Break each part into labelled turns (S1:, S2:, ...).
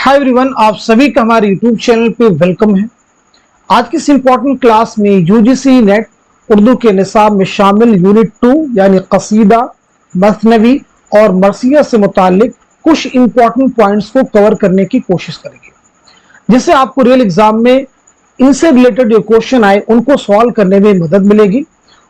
S1: Hi everyone, आप सभी का हमारे यूट्यूब चैनल पे वेलकम है। आज की इस इम्पोर्टेंट क्लास में यूजीसी नेट उर्दू के निसाब में शामिल यूनिट 2 यानी कसीदा, मसनवी और मरसिया से मुतालिक कुछ इम्पोर्टेंट पॉइंट्स को कवर करने की कोशिश करेंगे, जिससे आपको रियल एग्जाम में इनसे रिलेटेड जो क्वेश्चन आए उनको सॉल्व करने में मदद मिलेगी।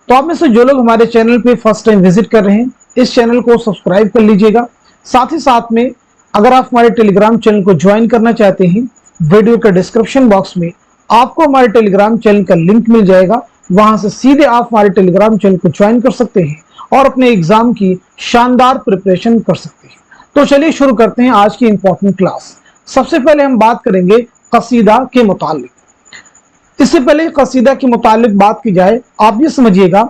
S1: तो आप में से जो लोग हमारे चैनल पे फर्स्ट टाइम विजिट कर रहे हैं, इस चैनल को सब्सक्राइब कर लीजिएगा। साथ ही साथ में अगर आप हमारे टेलीग्राम चैनल को ज्वाइन करना चाहते हैं, वीडियो के डिस्क्रिप्शन बॉक्स में आपको हमारे टेलीग्राम चैनल का लिंक मिल जाएगा। वहां से सीधे आप हमारे टेलीग्राम चैनल को ज्वाइन कर सकते हैं और अपने एग्जाम की शानदार प्रिपरेशन कर सकते हैं। तो चलिए शुरू करते हैं आज की इंपॉर्टेंट क्लास। सबसे पहले हम बात करेंगे कसीदा के मुतालिक। इससे पहले कसीदा के मुतालिक बात की जाए, आप ये समझिएगा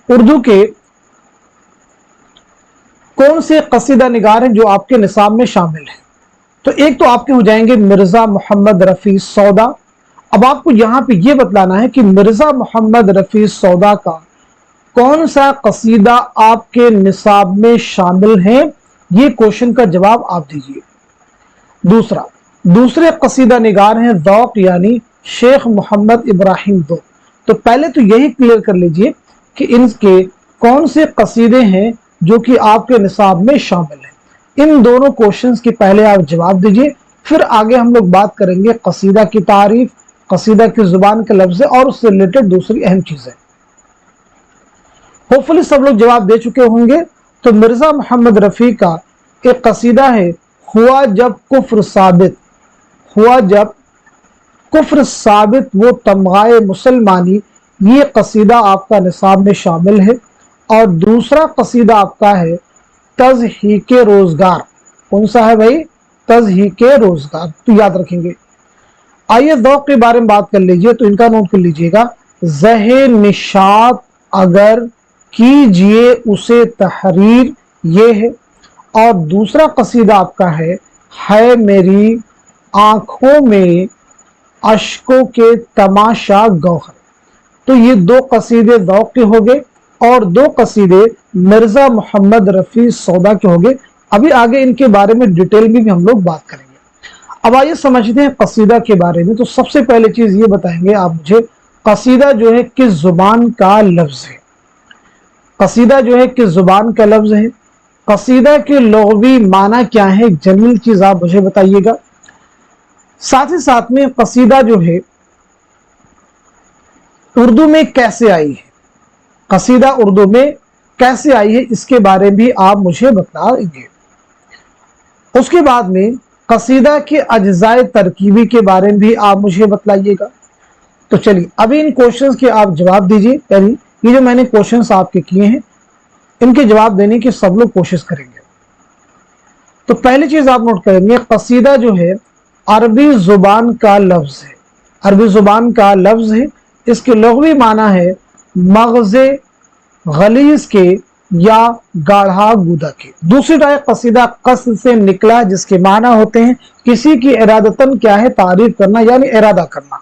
S1: उर्दू के कौन से कसीदा निगार हैं जो आपके निसाब में शामिल हैं। तो एक तो आपके हो जाएंगे मिर्जा मोहम्मद रफी सौदा। अब आपको यहां पे ये बतलाना है कि मिर्जा मोहम्मद रफी सौदा का कौन सा कसीदा आपके निसाब में शामिल है, ये क्वेश्चन का जवाब आप दीजिए। दूसरे कसीदा निगार हैं ज़ौक़ यानी शेख मोहम्मद इब्राहिम ज़ौक़। तो पहले तो यही क्लियर कर लीजिए कि इनके कौन से कसीदे हैं जो कि आपके निसाब में शामिल है। इन दोनों क्वेश्चंस के पहले आप जवाब दीजिए, फिर आगे हम लोग बात करेंगे कसीदा की तारीफ, कसीदा की जुबान के लफ्ज़ और उससे रिलेटेड दूसरी अहम चीजें। होपफुली सब लोग जवाब दे चुके होंगे। तो मिर्जा मोहम्मद रफी का एक कसीदा है हुआ जब कुफ्र साबित, हुआ जब कुफ्र साबित वो तमगाए मुसलमानी, ये कसीदा आपका निसाब में शामिल है। और दूसरा कसीदा आपका है तज़हीके रोजगार। कौन सा है भाई? तज़हीके रोजगार। तो याद रखेंगे। आइए ज़ौक़ के बारे में बात कर लीजिए, तो इनका नोट कर लीजिएगा। ज़हे निशात अगर कीजिए उसे तहरीर, ये है। और दूसरा कसीदा आपका है मेरी आंखों में अश्कों के तमाशा गौहर। तो ये दो कसीदे ज़ौक़ के हो गए और दो कसीदे मिर्जा मोहम्मद रफी सौदा के हो गए। अभी आगे इनके बारे में डिटेल में भी हम लोग बात करेंगे। अब आइए समझते हैं कसीदा के बारे में। तो सबसे पहले चीज ये बताएंगे आप मुझे, कसीदा जो है किस जुबान का लफ्ज है। कसीदा जो है किस जुबान का लफ्ज है। कसीदा के लुग़वी माना क्या है, जनरल चीज आप मुझे बताइएगा। साथ ही साथ में कसीदा जो है उर्दू में कैसे आई है, कसीदा उर्दू में कैसे आई है, इसके बारे में भी आप मुझे बताएंगे। उसके बाद में कसीदा के अज्जाए तरकीबी के बारे में भी आप मुझे बतलाइएगा। तो चलिए अभी इन क्वेश्चंस के आप जवाब दीजिए। यानी ये जो मैंने क्वेश्चंस आपके किए हैं, इनके जवाब देने की सब लोग कोशिश करेंगे। तो पहली चीज आप नोट करेंगे, कसीदा जो है अरबी जुबान का लफ्ज है। अरबी जुबान का लफ्ज है। इसके लुग़वी माना है मग़ज़े गलीज़ के या गाढ़ा गूदा के। दूसरी राय कसीदा कस्द से निकला, जिसके माना होते हैं किसी की इरादतन क्या है, तारीफ करना यानी इरादा करना।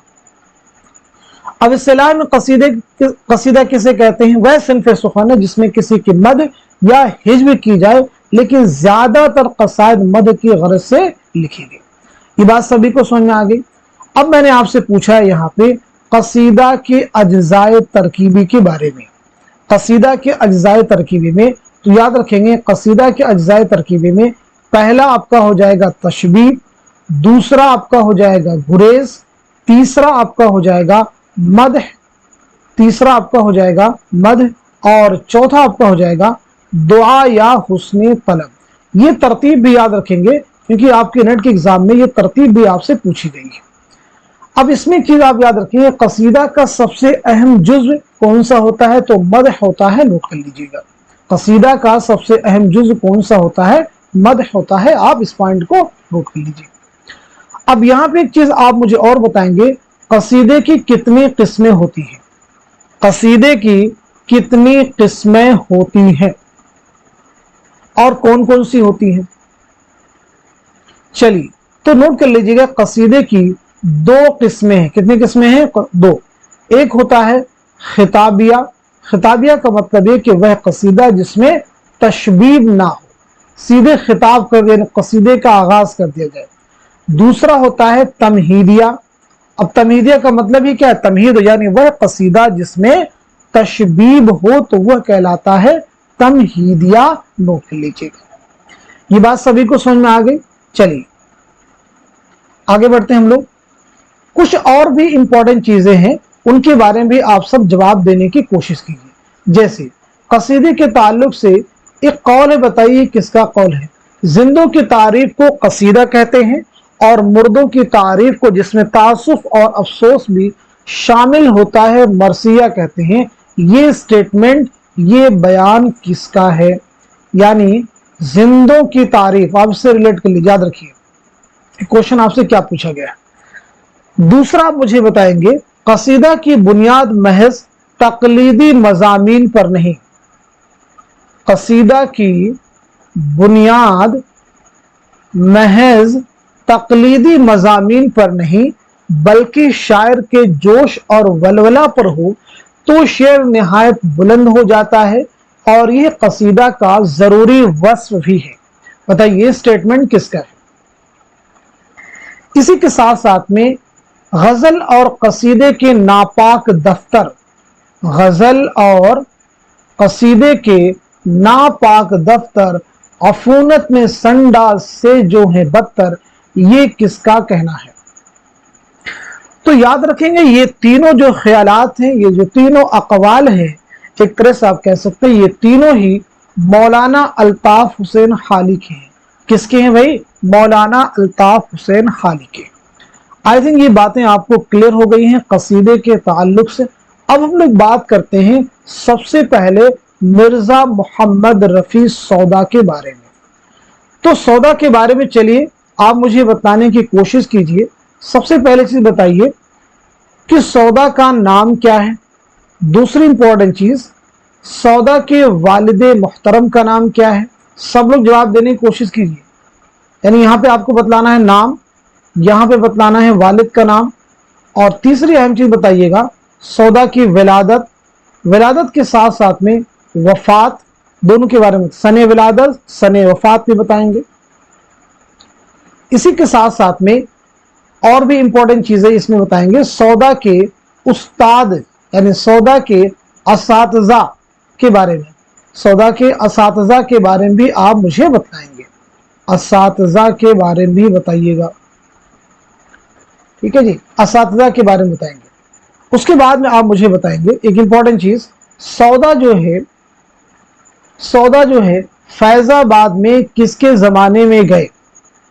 S1: अब इस्तिलाह में कसीदा किसे कहते हैं? वह सिन्फ़ सुख़न है जिसमें किसी की मद या हिज्ब की जाए, लेकिन ज्यादातर कसायद मद की गरज से लिखी गई। ये बात सभी को समझ में आ गई। अब मैंने आपसे पूछा है यहाँ पे कसीदा के अज्जाए तरकीबी के बारे में। कसीदा के अज्जाए तरकीबी में तो याद रखेंगे, कसीदा के अज्जाए तरकीबी में पहला आपका हो जाएगा तशबीह, दूसरा आपका हो जाएगा गुरेज, तीसरा आपका हो जाएगा मदह, और चौथा आपका हो जाएगा दुआ या हुस्ने तलब। ये तरतीब भी याद रखेंगे क्योंकि आपके नेट के एग्जाम में ये तरतीब भी आपसे पूछी गई है। अब इसमें चीज आप याद रखिए, कसीदा का सबसे अहम जुज़्व कौन सा होता है? तो मदह होता है। नोट कर लीजिएगा, कसीदा का सबसे अहम जुज़्व कौन सा होता है? मदह होता है। आप इस पॉइंट को नोट कर लीजिए। अब यहाँ पे एक चीज आप मुझे और बताएंगे, कसीदे की कितनी किस्में होती हैं? कसीदे की कितनी किस्में होती हैं और कौन कौन सी होती हैं? चलिए तो नोट कर लीजिएगा, कसीदे की दो किस्में हैं। कितनी किस्में हैं? दो। एक होता है खिताबिया। खिताबिया का मतलब है कि वह कसीदा जिसमें तशबीब ना हो, सीधे खिताब कर देना, कसीदे का आगाज कर दिया जाए। दूसरा होता है तमहीदिया। अब तमहीदिया का मतलब ही क्या है? तमहीद यानी वह कसीदा जिसमें तशबीब हो तो वह कहलाता है तमहीदिया। नोट कर लीजिएगा। ये बात सभी को समझ में आ गई। चलिए आगे बढ़ते हैं हम लोग। कुछ और भी इंपॉर्टेंट चीजें हैं, उनके बारे में भी आप सब जवाब देने की कोशिश कीजिए। जैसे कसीदे के ताल्लुक से एक कौल है, बताइए किसका कौल है? जिंदों की तारीफ को कसीदा कहते हैं और मुर्दों की तारीफ को, जिसमें तासुफ और अफसोस भी शामिल होता है, मरसिया कहते हैं। ये स्टेटमेंट, ये बयान किसका है? यानी जिंदों की तारीफ, आप इससे रिलेट कर लीजिए, याद रखिए क्वेश्चन आपसे क्या पूछा गया है। दूसरा आप मुझे बताएंगे, कसीदा की बुनियाद महज तकलीदी मजामीन पर नहीं, कसीदा की बुनियाद महज तकलीदी मजामीन पर नहीं बल्कि शायर के जोश और वलवला पर हो तो शेर निहायत बुलंद हो जाता है और यह कसीदा का जरूरी वस्फ भी है। बताइए ये स्टेटमेंट किसका है? इसी के साथ साथ में गजल और कसीदे के नापाक दफ्तर, गजल और कसीदे के नापाक दफ्तर अफूनत में संडा से जो है बदतर, ये किसका कहना है? तो याद रखेंगे ये तीनों जो ख्यालात हैं, ये जो तीनों अकवाल हैं, एक तरह से आप कह सकते हैं ये तीनों ही मौलाना अल्ताफ हुसैन खाली के हैं। किसके हैं भाई? मौलाना अल्ताफ हुसैन खाली के। आई थिंक ये बातें आपको क्लियर हो गई हैं कसीदे के ताल्लुक से। अब हम लोग बात करते हैं सबसे पहले मिर्जा मोहम्मद रफी सौदा के बारे में। तो सौदा के बारे में चलिए आप मुझे बताने की कोशिश कीजिए। सबसे पहले चीज बताइए कि सौदा का नाम क्या है। दूसरी इंपॉर्टेंट चीज, सौदा के वालिदे मुहतरम का नाम क्या है? सब लोग जवाब देने की कोशिश कीजिए। यानी यहां पे आपको बतलाना है नाम, यहां पे बतलाना है वालिद का नाम, और तीसरी अहम चीज बताइएगा सौदा की विलादत, विलादत के साथ साथ में वफात, दोनों के बारे में सने विलादत सने वफात भी बताएंगे। इसी के साथ साथ में और भी इंपॉर्टेंट चीजें इसमें बताएंगे, सौदा के उस्ताद यानी सौदा के असातिज़ा के बारे में, सौदा के असातिज़ा के बारे में भी आप मुझे बताएंगे, असातिज़ा के बारे में भी बताइएगा। ठीक है जी, असातिज़ा के बारे में बताएंगे। उसके बाद में आप मुझे बताएंगे एक इंपॉर्टेंट चीज, सौदा जो है फैजाबाद में किसके जमाने में गए?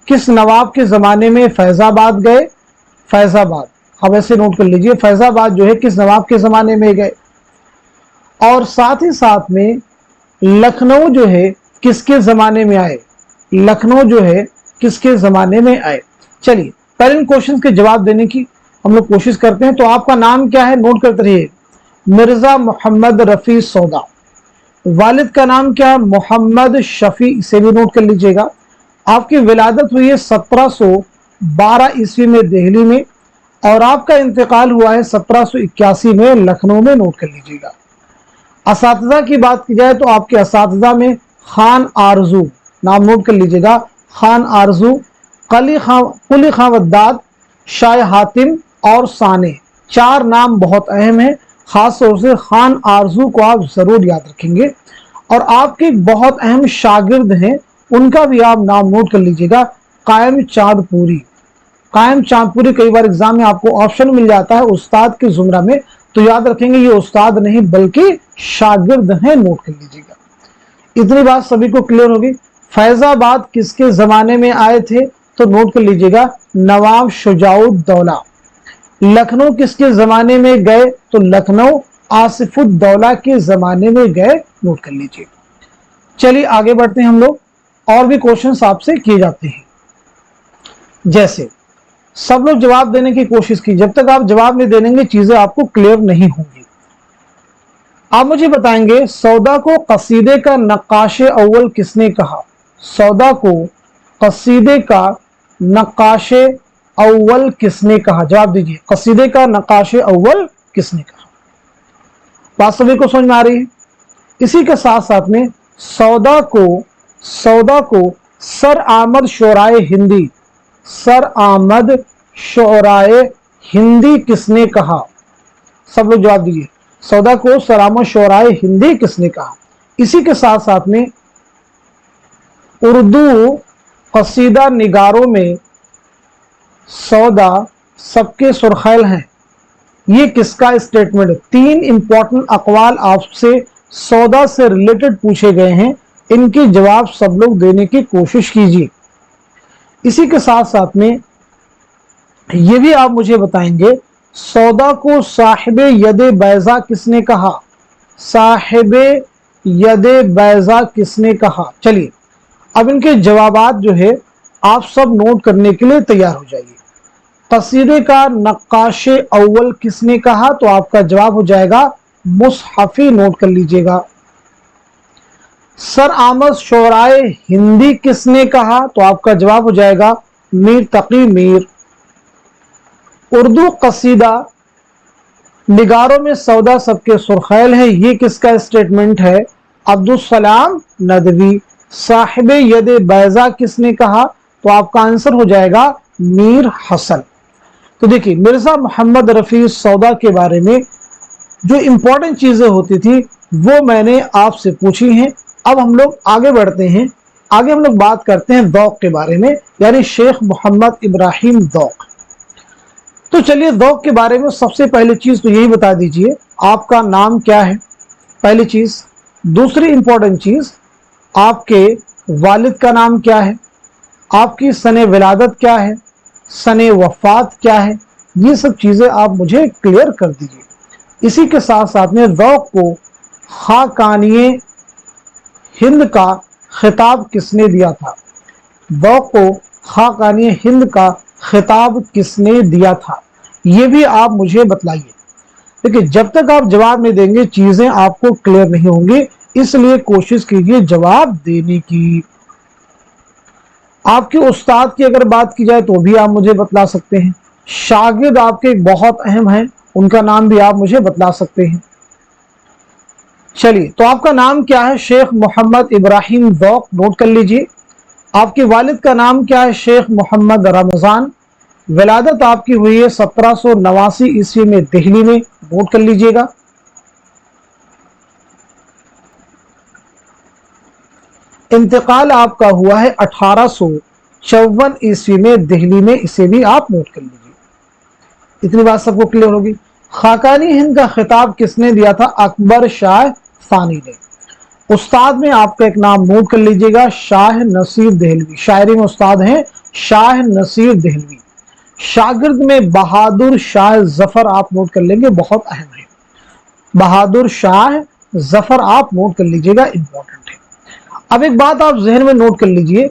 S1: किस नवाब के जमाने में फैजाबाद गए? फैजाबाद, अब ऐसे नोट कर लीजिए, फैजाबाद जो है किस नवाब के जमाने में गए। और साथ ही साथ में लखनऊ जो है किसके जमाने में आए? लखनऊ जो है किसके जमाने में आए? चलिए पहले इन क्वेश्चंस के जवाब देने की हम लोग कोशिश करते हैं। तो आपका नाम क्या है? नोट करते रहिए, मिर्जा मोहम्मद रफी सौदा। वालिद का नाम क्या है? मोहम्मद शफी, इसे भी नोट कर लीजिएगा। आपकी विलादत हुई है 1712 ईस्वी में दिल्ली में, और आपका इंतकाल हुआ है 1781 में लखनऊ में, नोट कर लीजिएगा। असातिज़ा की बात की जाए तो आपके असातिज़ा में खान आरजू, नाम नोट कर लीजिएगा, खान आरजू, कुली खां वद्दाद, शाह हातिम और साने, चार नाम बहुत अहम है। खास तौर से खान आरजू को आप जरूर याद रखेंगे। और आपके बहुत अहम शागिर्द हैं, उनका भी आप नाम नोट कर लीजिएगा, कायम चांदपुरी। कायम चांदपुरी कई बार एग्जाम में आपको ऑप्शन मिल जाता है उस्ताद के जुमरा में, तो याद रखेंगे ये उस्ताद नहीं बल्कि शागिर्द हैं, नोट कर लीजिएगा। इतनी बात सभी को क्लियर होगी। फैजाबाद किसके जमाने में आए थे? तो नोट कर लीजिएगा, नवाब शुजाउद्दौला। लखनऊ किसके जमाने में गए? तो लखनऊ आसिफुद्दौला के जमाने में गए, नोट कर लीजिए। चलिए आगे बढ़ते हैं हम लोग, और भी क्वेश्चंस आपसे किए जाते हैं। जैसे सब लोग जवाब देने की कोशिश की, जब तक आप जवाब नहीं देंगे चीजें आपको क्लियर नहीं होंगी। आप मुझे बताएंगे सौदा को कसीदे का नक्काशे अव्वल किसने कहा? सौदा को कसीदे का नक्काशे अव्वल किसने कहा? जवाब दीजिए, कसीदे का नक्काशे अव्वल किसने कहा? बात सभी को समझ में आ रही है? इसी के साथ साथ में सौदा को सर अहमद शोराए हिंदी, सर आमद शोराए हिंदी किसने कहा? सब लोग जवाब दीजिए। सौदा को सर आमद शोराए हिंदी किसने कहा? इसी के साथ साथ में उर्दू कसीदा निगारों में सौदा सबके सुरखैल हैं, ये किसका स्टेटमेंट है? 3 इंपॉर्टेंट अकवाल आपसे सौदा से रिलेटेड पूछे गए हैं, इनके जवाब सब लोग देने की कोशिश कीजिए। इसी के साथ साथ में ये भी आप मुझे बताएंगे, सौदा को साहिबे यदे बैजा किसने कहा? साहिबे यदे बैजा किसने कहा? चलिए अब इनके जवाबात जो है आप सब नोट करने के लिए तैयार हो जाइए। कसीदे का नक्काशे अव्वल किसने कहा? तो आपका जवाब हो जाएगा मुसहफी, नोट कर लीजिएगा। सर आमद शोराए हिंदी किसने कहा? तो आपका जवाब हो जाएगा मीर तकी मीर। उर्दू कसीदा निगारों में सौदा सबके सुरखैल है, ये किसका स्टेटमेंट है? अब्दुल सलाम नदवी। साहिबे यदे बैजा किसने कहा? तो आपका आंसर हो जाएगा मीर हसन। तो देखिए मिर्जा मोहम्मद रफी सौदा के बारे में जो इंपॉर्टेंट चीजें होती थी वो मैंने आपसे पूछी हैं। अब हम लोग आगे बढ़ते हैं, आगे हम लोग बात करते हैं ज़ौक़ के बारे में, यानी शेख मोहम्मद इब्राहिम ज़ौक़। तो चलिए ज़ौक़ के बारे में सबसे पहली चीज तो यही बता दीजिए, आपका नाम क्या है? पहली चीज। दूसरी इंपॉर्टेंट चीज, आपके वालिद का नाम क्या है? आपकी सने विलादत क्या है? सने वफात क्या है? ये सब चीजें आप मुझे क्लियर कर दीजिए। इसी के साथ साथ में ज़ौक़ को खाकानिए हिंद का खिताब किसने दिया था? ज़ौक़ को खाकानिए हिंद का खिताब किसने दिया था? ये भी आप मुझे बतलाइए। देखिए जब तक आप जवाब नहीं देंगे चीजें आपको क्लियर नहीं होंगी, इसलिए कोशिश कीजिए जवाब देने की। आपके उस्ताद की अगर बात की जाए तो भी आप मुझे बतला सकते हैं। शागिर्द आपके बहुत अहम हैं, उनका नाम भी आप मुझे बतला सकते हैं। चलिए तो आपका नाम क्या है? शेख मोहम्मद इब्राहिम ज़ौक़, नोट कर लीजिए। आपके वालिद का नाम क्या है? शेख मोहम्मद रमज़ान। विलादत आपकी हुई है 1789 ईस्वी में दिल्ली में, नोट कर लीजिएगा। इंतकाल आपका हुआ है 1854 ईस्वी में दिल्ली में, इसे भी आप नोट कर लीजिए। इतनी बात सबको क्लियर होगी। खाकानी हिंद का खिताब किसने दिया था? अकबर शाह सानी ने। उस्ताद में आपका एक नाम नोट कर लीजिएगा, शाह नसीर देहलवी। शायरी में उस्ताद हैं शाह नसीर देहलवी। शागिर्द में बहादुर शाह जफर आप नोट कर लेंगे, बहुत अहम है। बहादुर शाह जफर आप नोट कर लीजिएगा, इंपॉर्टेंट है। अब एक बात आप जहन में नोट कर लीजिए,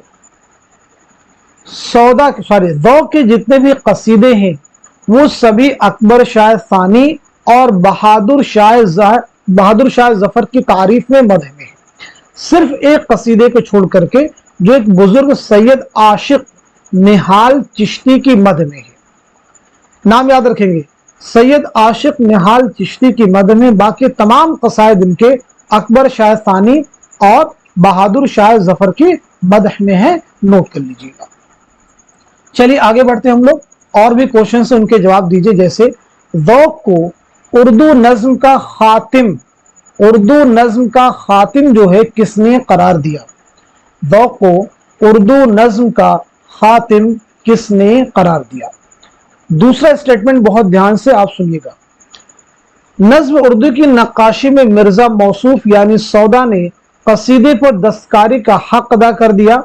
S1: ज़ौक़ के जितने भी कसीदे हैं वो सभी अकबर शाह सानी और बहादुर शाह जफर की तारीफ में मदह में है। सिर्फ एक कसीदे को छोड़ करके जो एक बुजुर्ग सैयद आशिक निहाल चिश्ती की मद में है, नाम याद रखेंगे, सैयद आशिक निहाल चिश्ती की मद में। बाकी तमाम कसायद इनके अकबर शाह सानी और बहादुर शाह जफर की मदह में है, नोट कर लीजिएगा। चलिए आगे बढ़ते हैं हम लोग, और भी क्वेश्चन से उनके जवाब दीजिए। जैसे ज़ौक़ को उर्दू नज्म का खातिम, उर्दू नज्म का खातिम जो है किसने करार दिया? ज़ौक़ को उर्दू नज्म का खातिम किसने करार दिया? दूसरा स्टेटमेंट बहुत ध्यान से आप सुनिएगा। नज्म उर्दू की नक्काशी में मिर्जा मौसूफ यानी सौदा ने कसीदे पर दस्तकारी का हक अदा कर दिया।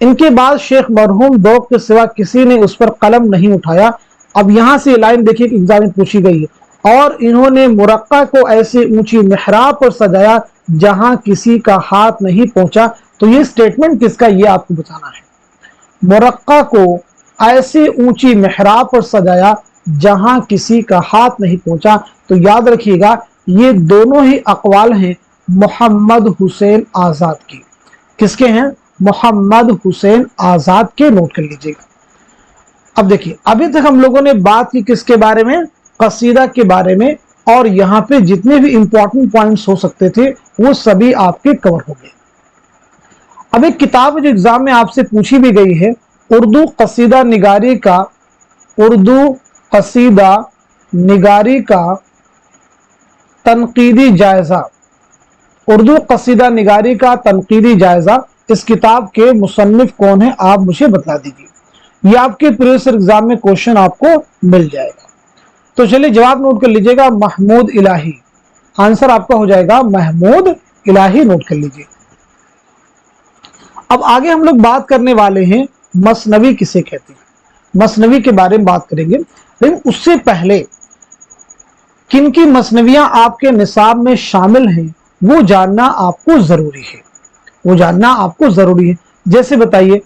S1: इनके बाद शेख मरहूम ज़ौक़ के सिवा किसी ने उस पर कलम नहीं उठाया। अब यहां से लाइन देखिए कि एग्जाम में पूछी गई है। और इन्होंने मुरक्का को ऐसी ऊंची मेहराब पर सजाया जहां किसी का हाथ नहीं पहुंचा। तो ये स्टेटमेंट किसका, ये आपको बताना है। मुरक्का को ऐसी ऊंची मेहराब पर सजाया जहां किसी का हाथ नहीं पहुंचा। तो याद रखिएगा ये दोनों ही अकवाल हैं मोहम्मद हुसैन आजाद की। किसके हैं? मोहम्मद हुसैन आजाद के, नोट कर लीजिएगा। अब देखिए अभी तक हम लोगों ने बात की किसके बारे में? कसीदा के बारे में, और यहाँ पे जितने भी इंपॉर्टेंट पॉइंट्स हो सकते थे वो सभी आपके कवर हो गए। अब एक किताब जो एग्जाम में आपसे पूछी भी गई है उर्दू कसीदा निगारी का तनकीदी जायजा, उर्दू कसीदा निगारी का तनकीदी जायजा, इस किताब के मुसन्निफ कौन है, आप मुझे बता दीजिए। ये आपके प्रीवियस एग्जाम में क्वेश्चन आपको मिल जाएगा। तो चलिए जवाब नोट कर लीजिएगा, महमूद इलाही। आंसर आपका हो जाएगा महमूद इलाही, नोट कर लीजिए। अब आगे हम लोग बात करने वाले हैं मसनवी किसे कहते हैं, मसनवी के बारे में बात करेंगे। लेकिन उससे पहले किन की मसनवियां आपके निसाब में शामिल हैं वो जानना आपको जरूरी है, वो जानना आपको जरूरी है। जैसे बताइए,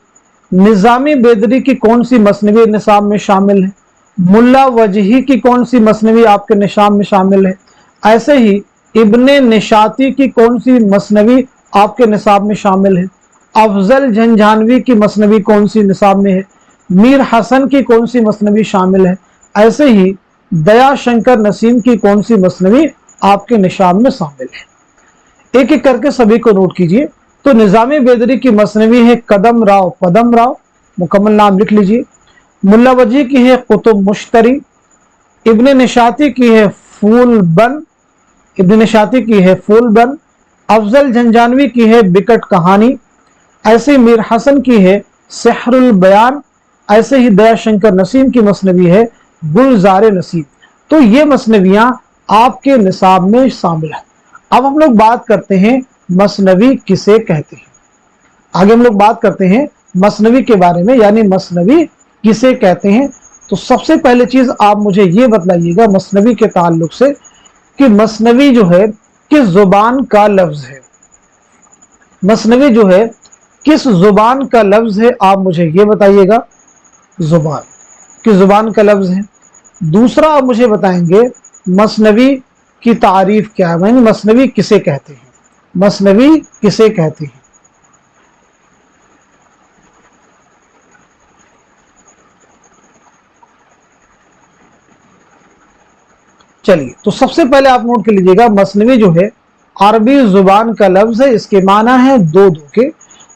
S1: निजामी बेदरी की कौन सी मसनवी निसाब में शामिल है, मुल्ला वजही की कौन सी मसनवी आपके निसाब में शामिल है, ऐसे ही इब्ने निशाती की कौन सी मसनवी आपके निसाब में शामिल है, अफजल झंझानवी की मसनवी कौन सी निसाब में है, मीर हसन की कौन सी मसनवी शामिल है, ऐसे ही दया शंकर नसीम की कौन सी मसनवी आपके निसाब में शामिल है। एक एक करके सभी को नोट कीजिए। तो निजामी बेदरी की मसनवी है कदम राव पदम राव, मुकम्मल नाम लिख लीजिए। मुल्ला वजी की है कुतुब मुश्तरी, इब्ने निशाती की है फूल बन, इब्ने निशाती की है फूल बन, अफजल झंझानवी की है बिकट कहानी, ऐसे मीर हसन की है सेहरुल बयान, ऐसे ही दया शंकर नसीम की मसनवी है गुलजार नसीम। तो ये मसनवियां आपके निसाब में शामिल है। अब हम लोग बात करते हैं मसनवी किसे कहते हैं। आगे हम लोग बात करते हैं मसनवी के बारे में, यानी मसनवी किसे कहते हैं। तो सबसे पहले चीज आप मुझे ये बतलाइएगा मसनवी के ताल्लुक से कि मसनवी जो है किस जुबान का लफ्ज है, मसनवी जो है किस जुबान का लफ्ज है, आप मुझे ये बताइएगा। जुबान, किस जुबान का लफ्ज है। दूसरा आप मुझे बताएंगे मसनवी की तारीफ क्या है, यानी मसनवी किसे कहते हैं, मसनवी किसे कहते हैं। चलिए, तो सबसे पहले आप नोट कर लीजिएगा, मसनवी जो है अरबी जुबान का लफ्ज है, इसके माना है दो दो के।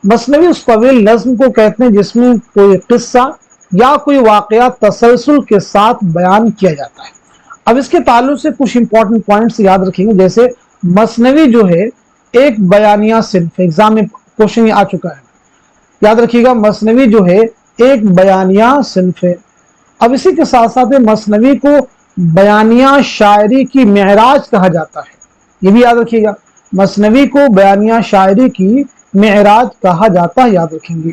S1: मसनवी उस तवील नज्म को कहते हैं जिसमें कोई किस्सा या कोई वाकया तसलसल के साथ बयान किया जाता है। अब इसके ताल्लुक से कुछ इंपॉर्टेंट पॉइंट्स याद रखेंगे। जैसे मसनवी जो है एक बयानिया सिन्फ, एग्जाम में क्वेश्चन आ चुका है, याद रखिएगा, मसनवी जो है एक बयानिया सिन्फ है। अब इसी के साथ साथ मसनवी को बयानिया शायरी की मेराज कहा जाता है, ये भी याद रखिएगा, मसनवी को बयानिया शायरी की मेराज कहा जाता है, याद रखेंगे।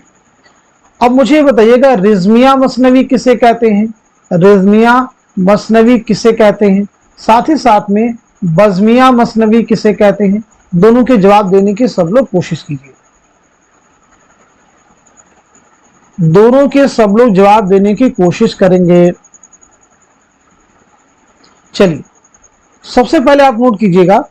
S1: अब मुझे बताइएगा रिजमिया मसनवी किसे कहते हैं, रिजमिया मसनवी किसे कहते हैं, साथ ही साथ में बज़मिया मसनवी किसे कहते हैं। दोनों के जवाब देने की सब लोग कोशिश कीजिए, दोनों के सब लोग जवाब देने की कोशिश करेंगे। चलिए, सबसे पहले आप नोट कीजिएगा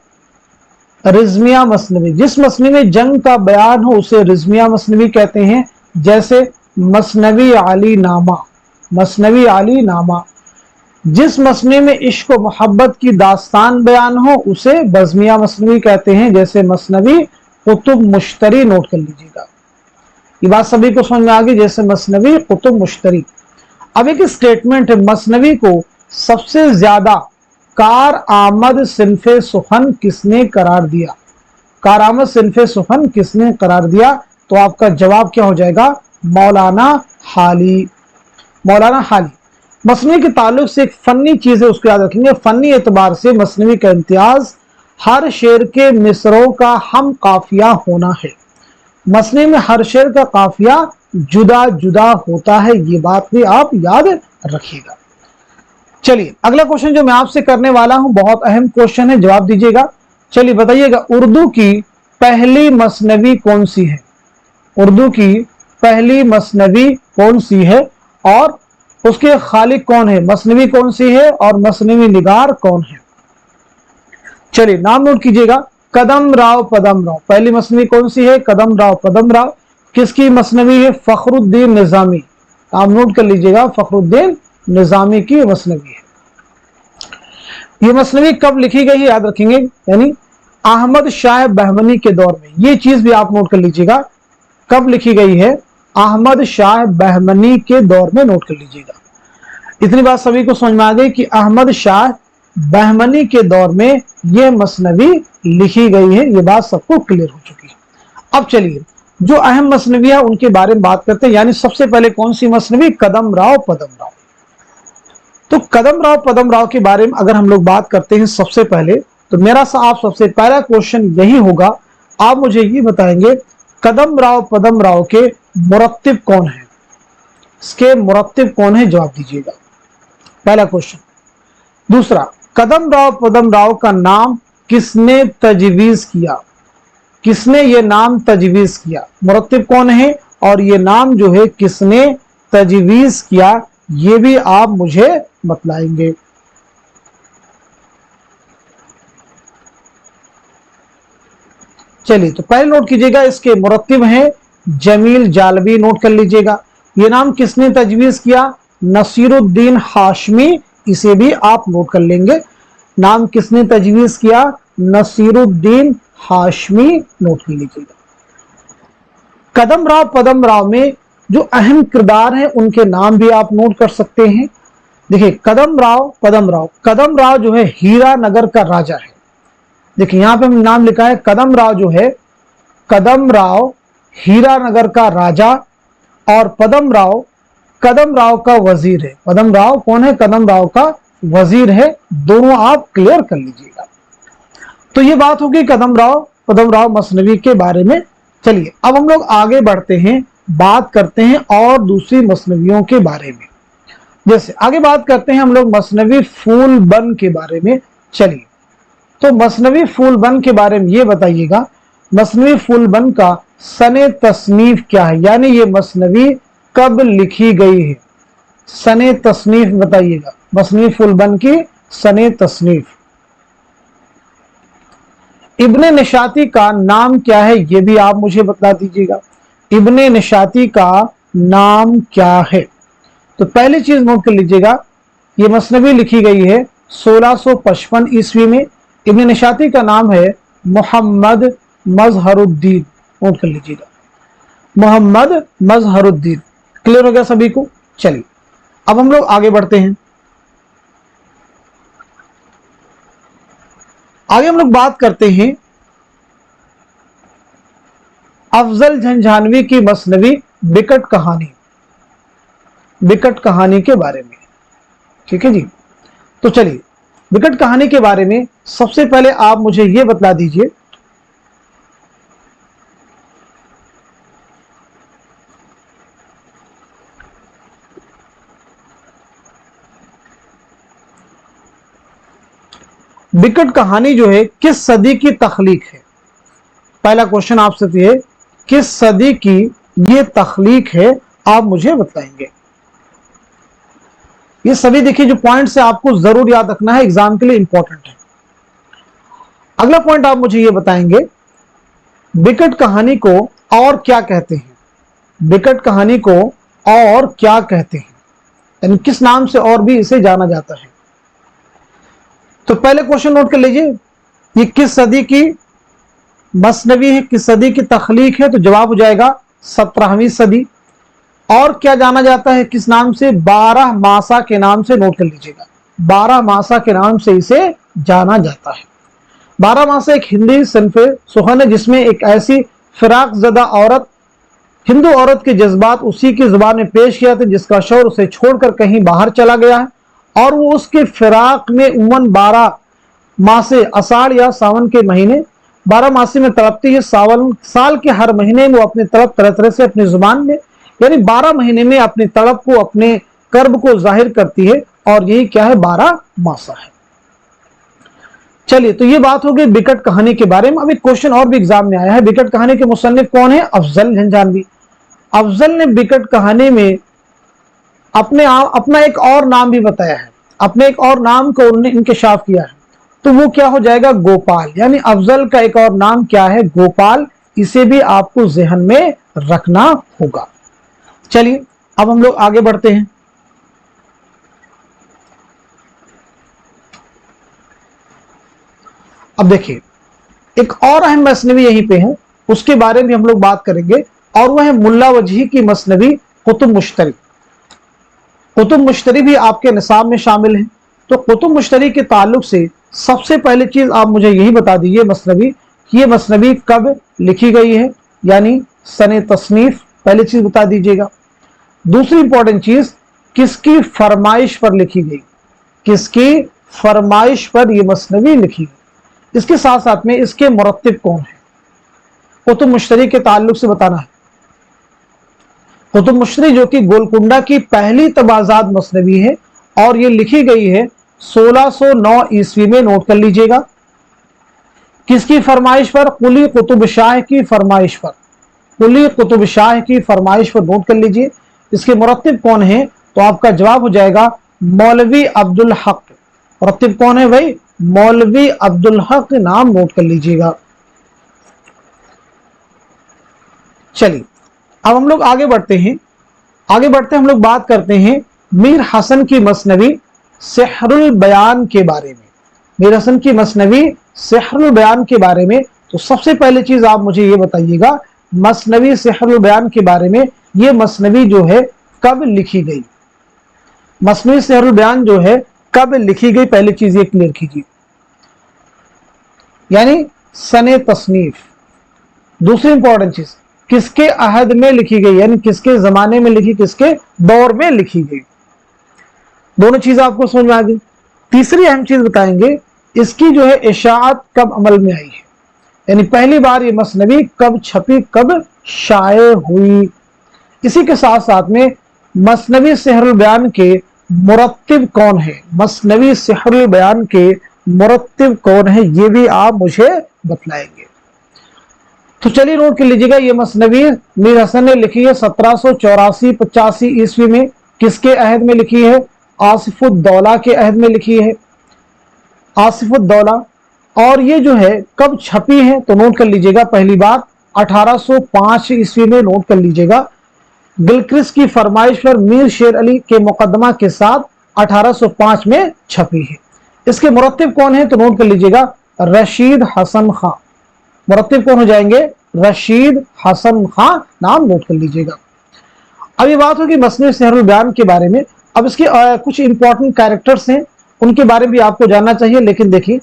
S1: रिजमिया मसनवी, जिस मसनवी में जंग का बयान हो उसे रिजमिया मसनवी कहते हैं। जैसे मसनवी अली नामा, मसनवी अली नामा। जिस मसनवी में इश्क व मोहब्बत की दास्तान बयान हो उसे बज़मिया मसनवी कहते हैं। जैसे मसनवी कुतुब मुश्तरी, नोट कर लीजिएगा, ये बात सभी को समझ में आ गई। जैसे मसनवी कुतुब मुश्तरी। अब एक स्टेटमेंट है, मसनवी को सबसे ज्यादा कार आमद सिन्फे सुखन किसने करार दिया, कार आमद सिन्फे सुखन किसने करार दिया। तो आपका जवाब क्या हो जाएगा, मौलाना हाली, मौलाना हाली। मसनवी के ताल्लुक से एक फनी चीज है, उसको याद रखेंगे। फनी एतबार से मसनवी का इम्तियाज हर शेर के मिसरों का हम काफिया होना है। मसनवी में हर शेर का काफिया जुदा जुदा होता है, ये बात भी आप याद रखिएगा। चलिए, अगला क्वेश्चन जो मैं आपसे करने वाला हूं बहुत अहम क्वेश्चन है, जवाब दीजिएगा। चलिए बताइएगा, उर्दू की पहली मसनवी कौन सी है, उर्दू की पहली मसनवी कौन सी है और उसके खालिक कौन है, मसनवी कौन सी है और मसनवी निगार कौन है। चलिए नाम नोट कीजिएगा, कदम राव पदम राव। पहली मसनवी कौन सी है, कदम राव पदम राव। किसकी मसनवी है, फखरुद्दीन निजामी। नाम नोट कर लीजिएगा, फखरुद्दीन निजामी की मसनवी है। ये मसनवी कब लिखी गई है याद रखेंगे, यानी अहमद शाह बहमनी के दौर में। ये चीज भी आप नोट कर लीजिएगा, कब लिखी गई है, अहमद शाह बहमनी के दौर में, नोट कर लीजिएगा। इतनी बात सभी को समझ में आ गई कि अहमद शाह बहमनी के दौर में यह मसनवी लिखी गई है, ये बात सबको क्लियर हो चुकी है। अब चलिए जो अहम मसनवी है उनके बारे में बात करते हैं। यानी सबसे पहले कौन सी मसनवी? कदम राव पदम राव। तो कदम राव पदम राव के बारे में अगर हम लोग बात करते हैं सबसे पहले, तो मेरा आप सबसे पहला क्वेश्चन यही होगा, आप मुझे ये बताएंगे कदम राव पदम राव के मुरत्तिब कौन है? इसके मुरत्तिब कौन है? जवाब दीजिएगा, पहला क्वेश्चन। दूसरा, कदम राव पदम राव का नाम किसने तजवीज किया? किसने ये नाम तजवीज किया? मुरत्तिब कौन है और ये नाम जो है किसने तजवीज किया, ये भी आप मुझे बतलाएंगे। चलिए तो पहले नोट कीजिएगा, इसके मुरत्तिब हैं जमील जालवी, नोट कर लीजिएगा। ये नाम किसने तजवीज किया? नसीरुद्दीन हाशमी, इसे भी आप नोट कर लेंगे। नाम किसने तजवीज किया? नसीरुद्दीन हाशमी, नोट कर लीजिएगा। कदम राव पदम राव में जो अहम किरदार हैं उनके नाम भी आप नोट कर सकते हैं। देखिए कदम राव पदम राव, कदम राव जो है हीरा नगर का राजा है। देखिए यहां पे हम नाम लिखा है कदम राव जो है, कदम राव हीरा नगर का राजा, और पदम राव का वजीर है। पदम राव कौन है? कदम राव का वजीर है। दोनों आप क्लियर कर लीजिएगा। तो ये बात होगी कदम राव मसनवी के बारे में। चलिए अब हम लोग आगे बढ़ते हैं, बात करते हैं और दूसरी मसनवियों के बारे में। जैसे आगे बात करते हैं हम लोग मसनवी फूल बन के बारे में। चलिए तो मसनवी फूल बन के बारे में ये बताइएगा, मसनवी फूल बन का सने तसनीफ क्या है? यानी ये मसनवी कब लिखी गई है? सने तसनीफ बताइएगा, मसनवी फूल बन की सने तसनीफ। इब्ने निशाती का नाम क्या है? ये भी आप मुझे बता दीजिएगा। इब्ने निशाती का नाम क्या है? तो पहली चीज नोट कर लीजिएगा, ये मसनवी लिखी गई है 1655 ईस्वी में। इब्ने निशाती का नाम है मोहम्मद मजहरुद्दीन, नोट कर लीजिएगा, मोहम्मद मजहरुद्दीन। क्लियर हो गया सभी को? चलिए अब हम लोग आगे बढ़ते हैं। आगे हम लोग बात करते हैं अफजल झंझानवी की मसनवी बिकट कहानी के बारे में। ठीक है जी, तो चलिए बिकट कहानी के बारे में सबसे पहले आप मुझे यह बता दीजिए, बिकट कहानी जो है किस सदी की तख्लीक है? पहला क्वेश्चन आपसे तो है किस सदी की ये तख्लीक है, आप मुझे बताएंगे। ये सभी देखिए जो पॉइंट्स है आपको जरूर याद रखना है, एग्जाम के लिए इंपॉर्टेंट है। अगला पॉइंट आप मुझे ये बताएंगे बिकट कहानी को और क्या कहते हैं? बिकट कहानी को और क्या कहते हैं, यानी किस नाम से और भी इसे जाना जाता है? तो पहले क्वेश्चन नोट कर लीजिए, ये किस सदी की मसनवी है, किस सदी की तख्लीक है? तो जवाब हो जाएगा 17वीं सदी। और क्या जाना जाता है किस नाम से? 12 मासा के नाम से, नोट कर लीजिएगा, 12 मासा के नाम से इसे जाना जाता है। 12 मासा एक हिंदी सिन्फ़े सुखन है जिसमें एक ऐसी फिराक ज़दा औरत, हिंदू औरत के जज्बात उसी की जुबान में पेश किया था जिसका शौहर उसे छोड़कर कहीं बाहर चला गया है और वो उसके फिराक में उमन 12 मासे अषाढ़ या सावन के महीने 12 मासी में तड़पती है। साल के हर महीने में वो अपनी तड़प तरह तरह से अपनी जुबान में, यानी 12 महीने में अपनी तड़प को, अपने कर्ब को जाहिर करती है, और यही क्या है? 12 मासा है। चलिए तो ये बात हो गई बिकट कहानी के बारे में। अब एक क्वेश्चन और भी एग्जाम में आया है, बिकट कहानी के मुसन्निफ कौन है? अफजल झंझानवी। अफजल ने बिकट कहानी में अपना एक और नाम भी बताया है, अपने एक और नाम को उन्होंने इंकशाफ किया है, तो वो क्या हो जाएगा? गोपाल। यानी अफजल का एक और नाम क्या है? गोपाल। इसे भी आपको जहन में रखना होगा। चलिए अब हम लोग आगे बढ़ते हैं। अब देखिए एक और अहम मसनवी यहीं पे है, उसके बारे में हम लोग बात करेंगे, और वह है मुल्ला वजही की मसनवी कुतुब मुश्तरी। कुतुब मुश्तरी भी आपके निसाब में शामिल है। तो कुतुब मुश्तरी के ताल्लुक से सबसे पहली चीज आप मुझे यही बता दीजिए मसनवी कि ये मसनवी कब लिखी गई है, यानी सने तसनीफ पहली चीज बता दीजिएगा। दूसरी इंपॉर्टेंट चीज, किसकी फरमाइश पर लिखी गई, किसकी फरमाइश पर ये मसनवी लिखी गई। इसके साथ साथ में इसके मुरत्तिब कौन है, कुतुब मुश्तरी के ताल्लुक से बताना है। कुतुब मुश्तरी जो कि गोलकुंडा की पहली तबाजात मसनवी है और ये लिखी गई है 1609 ईस्वी में, नोट कर लीजिएगा। किसकी फरमाइश पर, कुली कुतुब शाह की फरमाइश पर, कुली कुतुब शाह की फरमाइश पर, नोट कर लीजिए। इसके मुरत्तिब कौन है, तो आपका जवाब हो जाएगा मौलवी अब्दुल हक। मुरत्तिब कौन है भाई, मौलवी अब्दुल हक, नाम नोट कर लीजिएगा। चलिए अब हम लोग आगे बढ़ते हैं। हम लोग बात करते हैं मीर हसन की मसनवी सेहरुल बयान के बारे में। मीर हसन की मसनवी सेहरुल बयान के बारे में, तो सबसे पहले चीज आप मुझे ये बताइएगा मसनवी सेहरुल बयान के बारे में, ये मसनवी जो है कब लिखी गई, मसनवी सेहरुल बयान जो है कब लिखी गई, पहली चीज ये क्लियर कीजिए, यानी सने तसनीफ। दूसरी इंपॉर्टेंट चीज, किसके अहद में लिखी गई, यानी किसके जमाने में लिखी, किसके दौर में लिखी गई। दोनों चीजें आपको समझ में आ गई। तीसरी अहम चीज बताएंगे, इसकी जो है इशाअत कब अमल में आई है, यानी पहली बार ये मसनवी कब छपी, कब शाये हुई। इसी के साथ साथ में मसनवी सेहरुल बयान के मुरत्तिब कौन है, मसनवी सेहरुल बयान के मुरत्तिब कौन है, ये भी आप मुझे बतलाएंगे। तो चलिए नोट कर लीजिएगा, ये मसनवी मीर हसन ने लिखी है 1784-85 ईस्वी में। किसके अहद में लिखी है, आसिफुद्दौला के अहद में लिखी है, आसिफुद्दौला। और ये जो है कब छपी है, तो नोट कर लीजिएगा पहली बार 1805 ईस्वी में, नोट कर लीजिएगा। गिलक्रिस्ट की फरमाइश पर मीर शेर अली के मुकदमा के साथ 1805 में छपी है। इसके मुरत्तिब कौन है, तो नोट कर लीजिएगा रशीद हसन खां। मुरत्तिब कौन हो जाएंगे, रशीद हसन खां, नाम नोट कर लीजिएगा। अब ये बात होगी मसनवी सेहरुल बयान के बारे में। अब इसके कुछ इंपॉर्टेंट कैरेक्टर्स हैं, उनके बारे में भी आपको जानना चाहिए। लेकिन देखिए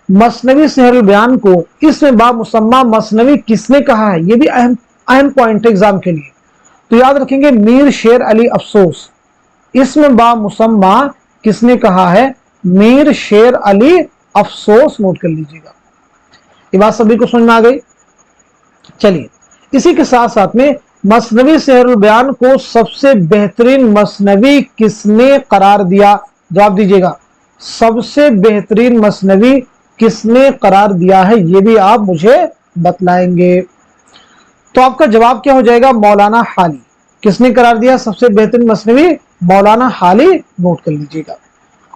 S1: मसनवी सेहरुल बयान को इसमें बामुसम्मा मसनवी किसने कहा है, ये भी अहम पॉइंट है एग्जाम के लिए। तो याद रखेंगे मीर शेर अली अफसोस, इसमें बामुसम्मा किसने कहा है, मीर शेर अली अफसोस, नोट कर लीजिएगा। ये बात सभी को समझ में आ गई। चलिए इसी के साथ साथ में मसनवी सेहरुल बयान को सबसे बेहतरीन मसनवी किसने करार दिया, जवाब दीजिएगा। सबसे बेहतरीन मसनवी किसने करार दिया है, ये भी आप मुझे बतलाएंगे। तो आपका जवाब क्या हो जाएगा, मौलाना हाली। किसने करार दिया सबसे बेहतरीन मसनवी, मौलाना हाली, नोट कर लीजिएगा।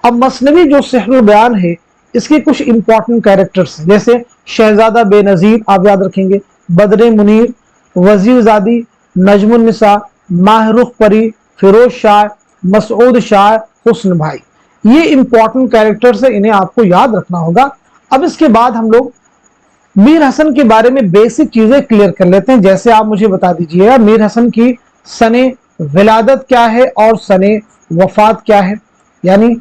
S1: अब मसनवी जो सेहरुल बयान है इसके कुछ इंपॉर्टेंट कैरेक्टर्स जैसे शहजादा बेनजीर आप याद रखेंगे, बदरे मुनीर, वजीरजादी, नजमुन्निसा, माहरुख परी, फिरोज शाह, मसूद शाह, हुस्न भाई, ये इंपॉर्टेंट कैरेक्टर्स है, इन्हें आपको याद रखना होगा। अब इसके बाद हम लोग मीर हसन के बारे में बेसिक चीजें क्लियर कर लेते हैं। जैसे आप मुझे बता दीजिएगा मीर हसन की सने विलादत क्या है और सने वफात क्या है, यानी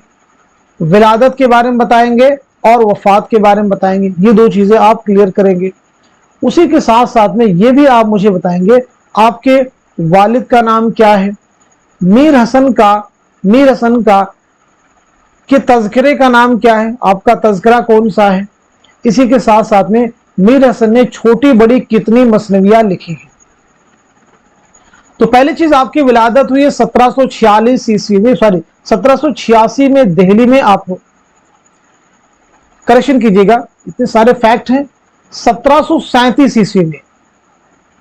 S1: विलादत के बारे में बताएंगे और वफात के बारे में बताएंगे, ये दो चीजें आप क्लियर करेंगे। उसी के साथ साथ में ये भी आप मुझे बताएंगे आपके वालिद का नाम क्या है, मीर हसन का के तज़किरे का नाम क्या है, आपका तज़किरा कौन सा है। इसी के साथ साथ में मीर हसन ने छोटी बड़ी कितनी मसनवियां लिखी हैं। तो पहली चीज आपकी विलादत हुई है 1746 ईस्वी में, 1786 में दिल्ली में। आप करेक्शन कीजिएगा, इतने सारे फैक्ट हैं। 1737 ईस्वी में,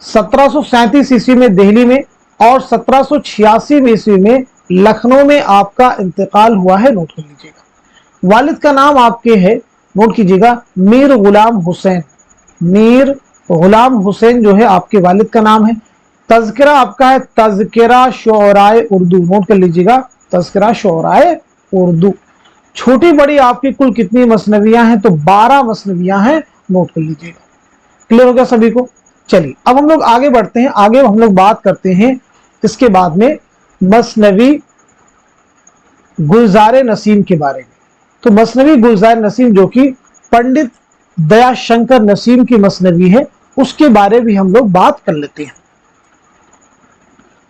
S1: 1737 ईस्वी में दिल्ली में, और 1786 ईस्वी में लखनऊ में आपका इंतकाल हुआ है, नोट कर लीजिएगा। वालिद का नाम आपके है, नोट कीजिएगा, मीर गुलाम हुसैन। मीर गुलाम हुसैन जो है आपके वालिद का नाम है। तज़किरा आपका है तज़किरा शुअराए उर्दू, नोट कर लीजिएगा, तज़किरा शुअराए उर्दू। छोटी बड़ी आपकी कुल कितनी मसनवियां हैं, तो 12 मसनवियां हैं, नोट कर लीजिएगा। क्लियर हो गया सभी को। चलिए अब हम लोग आगे बढ़ते हैं, आगे हम लोग बात करते हैं इसके बाद में मसनवी गुलजार नसीम के बारे में। तो मसनवी गुलजार नसीम जो कि पंडित दयाशंकर नसीम की मसनवी है, उसके बारे में हम लोग बात कर लेते हैं।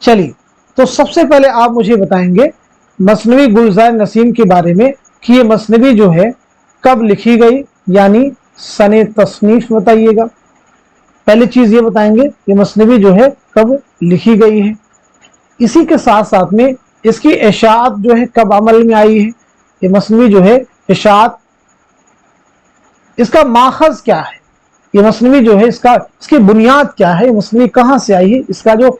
S1: चलिए तो सबसे पहले आप मुझे बताएंगे मसनवी गुलजार नसीम के बारे में कि ये मसनवी जो है कब लिखी गई, यानी सने तसनीफ बताइएगा। पहली चीज ये बताएंगे ये मसनवी जो है कब लिखी गई है, इसी के साथ साथ में इसकी इशाअत जो है कब अमल में आई है। ये मसनवी जो है इशाअत, इसका माखज क्या है, ये मसनवी जो है इसकी बुनियाद क्या है, ये मसनवी कहाँ से आई है, इसका जो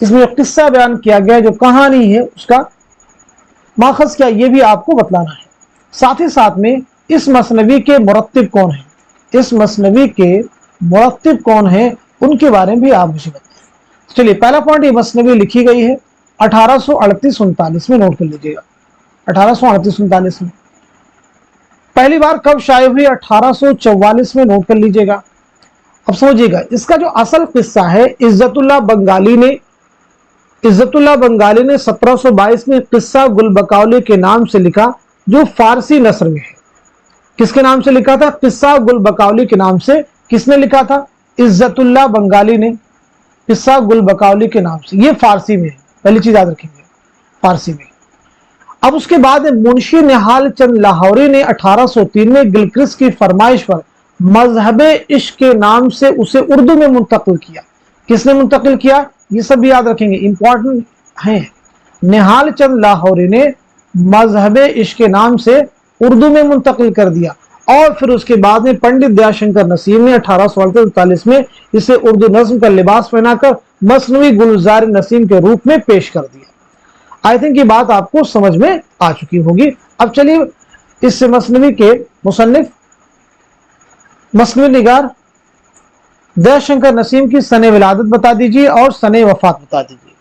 S1: इसमें किस्सा बयान किया गया है, जो कहानी है, उसका माखज क्या, ये भी आपको बतलाना है। साथ ही साथ में इस मसनवी के मुरत्तिब कौन है, इस मसनवी के मुरत्तिब कौन है, उनके बारे में भी आप मुझे बताएं। चलिए पहला पॉइंट, ये मसनवी लिखी गई है 1838-39 में, नोट कर लीजिएगा 1838-39 में। पहली बार कब शाये हुई, 1844 में, नोट कर लीजिएगा। अब समझिएगा इसका जो असल किस्सा है, इज्जतुल्लाह बंगाली ने 1722 में किस्सा गुल बकौली के नाम से लिखा, जो फारसी नस्र में है। किसके नाम से लिखा था, किस्सा गुल बकौली के नाम से। किसने लिखा था, इज्जतुल्लाह बंगाली ने किस्सा गुल बकौली के नाम से। ये फारसी में है, पहली चीज याद रखेंगे, फारसी में। अब उसके बाद मुंशी निहाल चंद लाहौरी ने 1803 में गिलक्रिस्ट की फरमाइश पर मजहबे इश्क के नाम से उसे उर्दू में मुंतकिल किया। किसने मुंतकिल किया, ये सब भी याद रखेंगे, इंपॉर्टेंट है। निहाल चंद लाहौरी ने मजहबे इश्क के नाम से उर्दू में मुंतकिल कर दिया, और फिर उसके बाद में पंडित दयाशंकर नसीम ने 1848 में इसे उर्दू नज्म का लिबास पहनाकर मसनवी गुलजार नसीम के रूप में पेश कर दिया। आई थिंक ये बात आपको समझ में आ चुकी होगी। अब चलिए इस मसनवी के मुसन्निफ मसनवी निगार दयाशंकर नसीम की सने विलादत बता दीजिए और सने वफात बता दीजिए।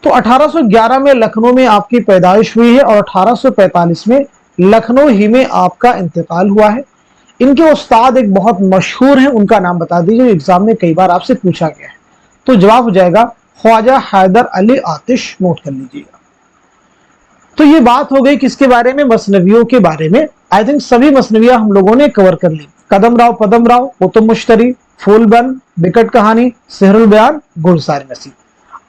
S1: तो 1811 में लखनऊ में आपकी पैदाइश हुई है और 1845 में लखनऊ ही में आपका इंतकाल हुआ है। इनके उस्ताद एक बहुत मशहूर हैं, उनका नाम बता दीजिए, एग्जाम में कई बार आपसे पूछा गया है। तो जवाब हो जाएगा ख्वाजा हैदर अली आतिश, नोट कर लीजिएगा। तो ये बात हो गई किसके बारे में, मसनवियों के बारे में। आई थिंक सभी मसनवियां हम लोगों ने कवर कर ली। कदम राव पदम राव, कुतुब मुश्तरी, फूलबंद, बिकट कहानी, सेहरुल बयान, गुलजार नसीम।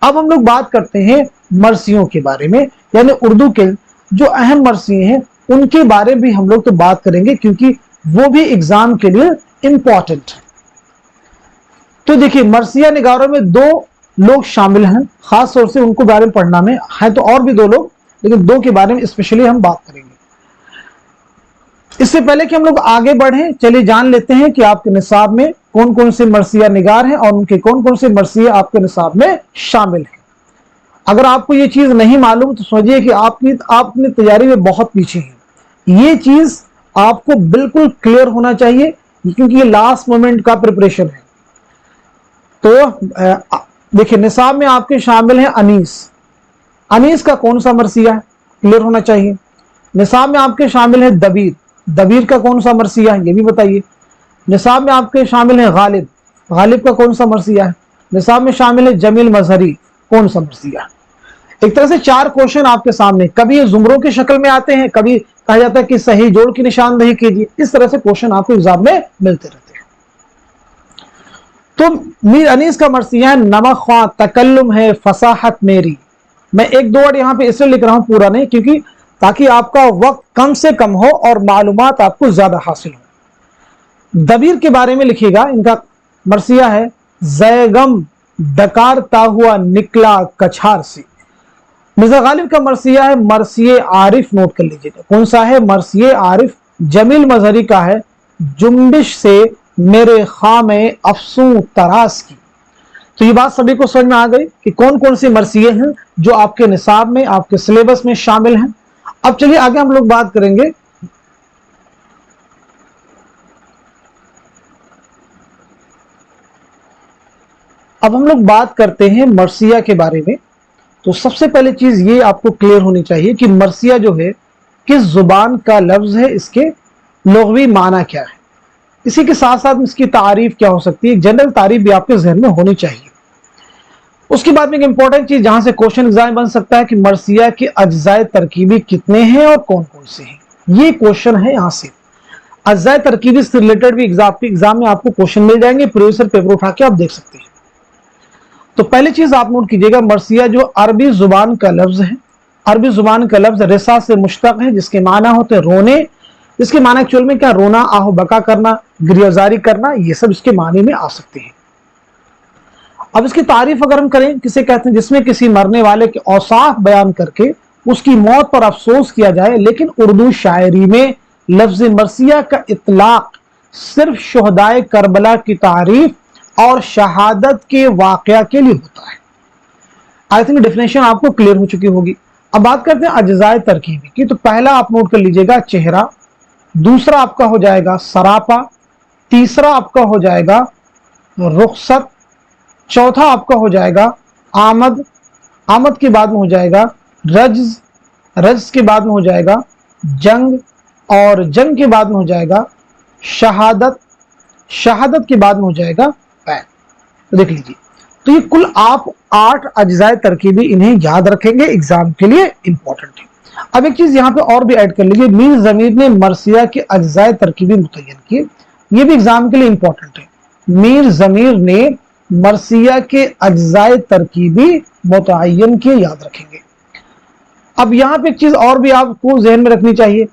S1: अब हम लोग बात करते हैं मरसियों के बारे में, यानी उर्दू के जो अहम मरसिए हैं उनके बारे में भी हम लोग तो बात करेंगे, क्योंकि वो भी एग्जाम के लिए इंपॉर्टेंट है। तो देखिए मरसिया निगारों में दो लोग शामिल हैं, खास तौर से उनको बारे में पढ़ना में है, तो और भी दो लोग, लेकिन दो के बारे में स्पेशली हम बात करेंगे। इससे पहले कि हम लोग आगे बढ़े, चलिए जान लेते हैं कि आपके निसाब में कौन कौन से मरसिया निगार हैं और उनके कौन कौन से मरसिया आपके निसाब में शामिल हैं। अगर आपको ये चीज नहीं मालूम तो समझिए कि आपने तैयारी में बहुत पीछे हैं। ये चीज आपको बिल्कुल क्लियर होना चाहिए, क्योंकि ये लास्ट मोमेंट का प्रिपरेशन है। तो देखिए निसाब में आपके शामिल हैं अनीस। अनीस का कौन सा मरसिया है, क्लियर होना चाहिए। निसाब में आपके शामिल है दबीर। दबीर का कौन सा मरसिया है, ये भी बताइए। निसाब में आपके शामिल है गालिब। गालिब का कौन सा मरसिया है। निसाब में शामिल है जमील मजहरी, कौन सा मरसिया है। एक तरह से चार क्वेश्चन आपके सामने, कभी ये जुमरों की शक्ल में आते हैं, कभी कहा जाता है कि सही जोड़ की निशानदेही कीजिए। इस तरह से क्वेश्चन आपको एग्जाम में मिलते रहते हैं। तो मीर अनीस का मरसिया है नमक ख्वां तकल्लुम है फसाहत मेरी। मैं एक दो वर्ड यहाँ पे इसलिए लिख रहा हूं, पूरा नहीं, क्योंकि ताकि आपका वक्त कम से कम हो और मालूमात आपको ज्यादा हासिल हो। दबीर के बारे में लिखिएगा, इनका मरसिया है जैगम डकारता हुआ निकला कछार से। मिर्जा गालिब का मरसिया है मरसिए आरिफ, नोट कर लीजिएगा। कौन सा है, मरसिए आरिफ। जमील मजहरी का है जुम्बिश से मेरे खामे अफसू तरास की। तो ये बात सभी को समझ में आ गई कि कौन कौन सी मरसिए हैं जो आपके निसाब में, आपके सिलेबस में शामिल हैं। अब चलिए आगे हम लोग बात करेंगे अब हम लोग बात करते हैं मरसिया के बारे में। तो सबसे पहले चीज ये आपको क्लियर होनी चाहिए कि मरसिया जो है किस जुबान का लफ्ज है, इसके लुग़वी माना क्या है। इसी के साथ साथ इसकी तारीफ क्या हो सकती है, जनरल तारीफ भी आपके जहन में होनी चाहिए। उसके बाद में एक इंपॉर्टेंट चीज जहां से क्वेश्चन एग्जाम बन सकता है कि मरसिया के अज्जाए तरकीबी कितने हैं और कौन कौन से हैं, ये क्वेश्चन है। यहां से अज्जाए तरकीबी से रिलेटेड भी एग्जाम में आपको क्वेश्चन मिल जाएंगे, प्रीवियस पेपर उठा के आप देख सकते हैं। तो पहली चीज आप नोट कीजिएगा, मरसिया जो अरबी जुबान का लफ्ज है, अरबी जुबान का लफ्ज रिसा से मुश्तक है, जिसके माना होते हैं रोने। इसके माना एक्चुअल में क्या, रोना, आहो बका करना, गिरियाजारी करना, ये सब इसके माने में आ सकते हैं। अब इसकी तारीफ अगर हम करें, किसे कहते हैं, जिसमें किसी मरने वाले के औसाफ बयान करके उसकी मौत पर अफसोस किया जाए। लेकिन उर्दू शायरी में लफ्ज मरसिया का इतलाक सिर्फ शुहदाए करबला की तारीफ और शहादत के वाकया के लिए होता है। आई थिंक डेफिनेशन आपको क्लियर हो चुकी होगी। अब बात करते हैं अज्जाए तरकीबी की। तो पहला आप नोट कर लीजिएगा चेहरा, दूसरा आपका हो जाएगा सरापा, तीसरा आपका हो जाएगा रुखसत, चौथा आपका हो जाएगा आमद, आमद के बाद में हो जाएगा रज्ज, रज्ज के बाद में हो जाएगा जंग, और जंग के बाद में हो जाएगा शहादत, शहादत के बाद में हो जाएगा पैन। तो देख लीजिए, तो ये कुल आप 8 अज्जाए तरकीबी इन्हें याद रखेंगे, एग्जाम के लिए इंपॉर्टेंट है। अब एक चीज यहां पे और भी ऐड कर लीजिए, मीर जमीर ने मरसिया के अज्जाए तरकीबी मुतय्यन किए, ये भी एग्जाम के लिए इंपॉर्टेंट है। मीर जमीर ने मरसिया के अज्जाए तरकीबी मुतय्यन किए, याद रखेंगे। अब यहां पे एक चीज और भी आपको जहन में रखनी चाहिए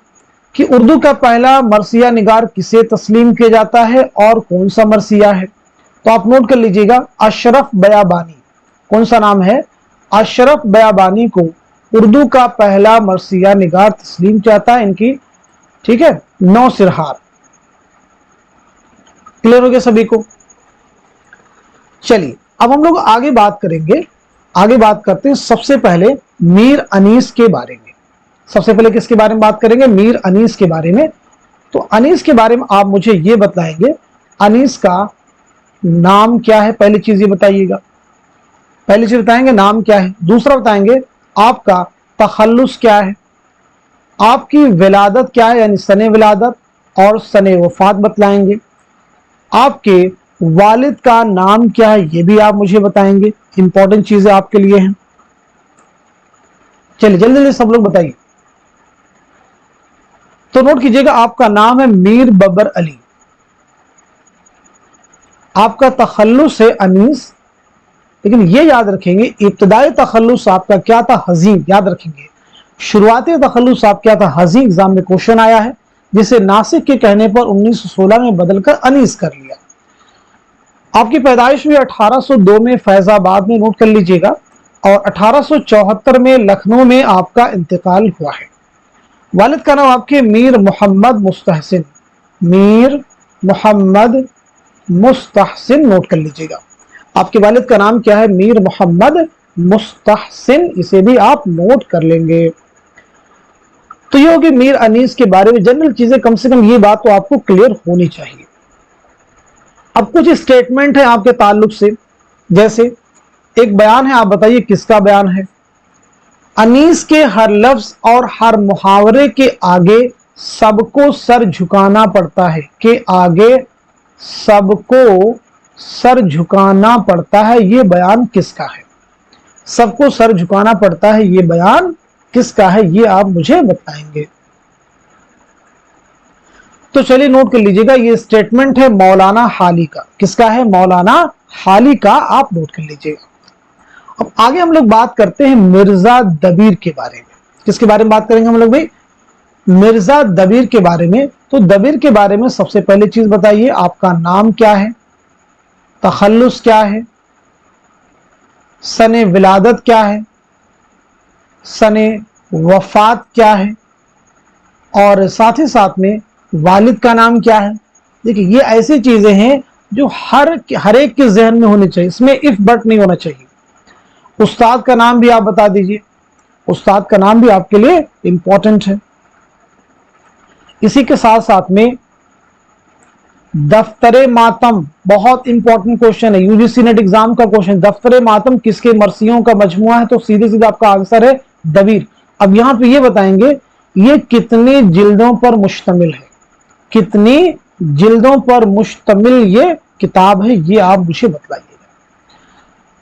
S1: कि उर्दू का पहला मरसिया निगार किसे तस्लीम किया जाता है और कौन सा मरसिया है। तो आप नोट कर लीजिएगा, अशरफ बयाबानी, कौन सा नाम है, अशरफ बयाबानी को उर्दू का पहला मरसिया निगार तस्लीम किया जाता है इनकी, ठीक है, 9 सिरहार। क्लियर हो गया सभी को। चलिए अब हम लोग आगे बात करेंगे, आगे बात करते हैं सबसे पहले मीर अनीस के बारे में। सबसे पहले किसके बारे में बात करेंगे, मीर अनीस के बारे में। तो अनीस के बारे में आप मुझे ये बताएंगे, अनीस का नाम क्या है, पहली चीज ये बताइएगा, पहली चीज बताएंगे नाम क्या है। दूसरा बताएंगे आपका तखल्लुस क्या है, आपकी विलादत क्या है, यानी सने विलादत और सने वफात बतलाएंगे। आपके वालिद का नाम क्या है, ये भी आप मुझे बताएंगे, इंपॉर्टेंट चीजें आपके लिए हैं। चलिए जल्दी जल्दी सब लोग बताइए। तो नोट कीजिएगा, आपका नाम है मीर बबर अली, आपका तखल्लुस है अनीस, लेकिन ये याद रखेंगे इब्तदाई तखल्लुस आपका क्या था, हजीम, याद रखेंगे। शुरुआती तखल्लुस आप क्या था, हजीम, एग्जाम में क्वेश्चन आया है, जिसे नासिक के कहने पर 1916 में बदलकर अनीस कर लिया। आपकी पैदाइश हुई 1802 में फैजाबाद में, नोट कर लीजिएगा, और 1874 में लखनऊ में आपका इंतकाल हुआ है। वालिद का नाम आपके मीर मोहम्मद मुस्तहसिन, मीर मोहम्मद मुस्तहसिन, नोट कर लीजिएगा। आपके वालिद का नाम क्या है, मीर मोहम्मद मुस्तहसिन, इसे भी आप नोट कर लेंगे। तो ये होगी मीर अनीस के बारे में जनरल चीजें, कम से कम ये बात तो आपको क्लियर होनी चाहिए। अब कुछ स्टेटमेंट है आपके ताल्लुक से, जैसे एक बयान है, आप बताइए किसका बयान है। अनीस के हर लफ्ज और हर मुहावरे के आगे सबको सर झुकाना पड़ता है, के आगे सबको सर झुकाना पड़ता है, ये बयान किसका है। सबको सर झुकाना पड़ता है, ये बयान किसका है, ये आप मुझे बताएंगे। तो चलिए नोट कर लीजिएगा, ये स्टेटमेंट है मौलाना हाली का। किसका है, मौलाना हाली का, आप नोट कर लीजिएगा। अब आगे हम लोग बात करते हैं मिर्जा दबीर के बारे में। किसके बारे में बात करेंगे हम लोग भाई, मिर्जा दबीर के बारे में। तो दबीर के बारे में सबसे पहले चीज बताइए, आपका नाम क्या है, तखल्लुस क्या है, सने विलादत क्या है, सने वफात क्या है, और साथ ही साथ में वालिद का नाम क्या है। देखिए ये ऐसी चीजें हैं जो हर एक के जहन में होनी चाहिए, इसमें इफ बट नहीं होना चाहिए। उस्ताद का नाम भी आप बता दीजिए, उस्ताद का नाम भी आपके लिए इंपॉर्टेंट है। इसी के साथ साथ में दफ्तरे मातम, बहुत इंपॉर्टेंट क्वेश्चन है, यूजीसी नेट एग्जाम का क्वेश्चन। दफ्तरे मातम किसके मरसियों का मजमुआ है, तो सीधे सीधे आपका आंसर है दबीर। अब यहां पे ये बताएंगे ये कितनी जिल्दों पर मुश्तमिल है, कितनी जिल्दों पर मुश्तमिल ये किताब है, ये आप मुझे बताइएगा।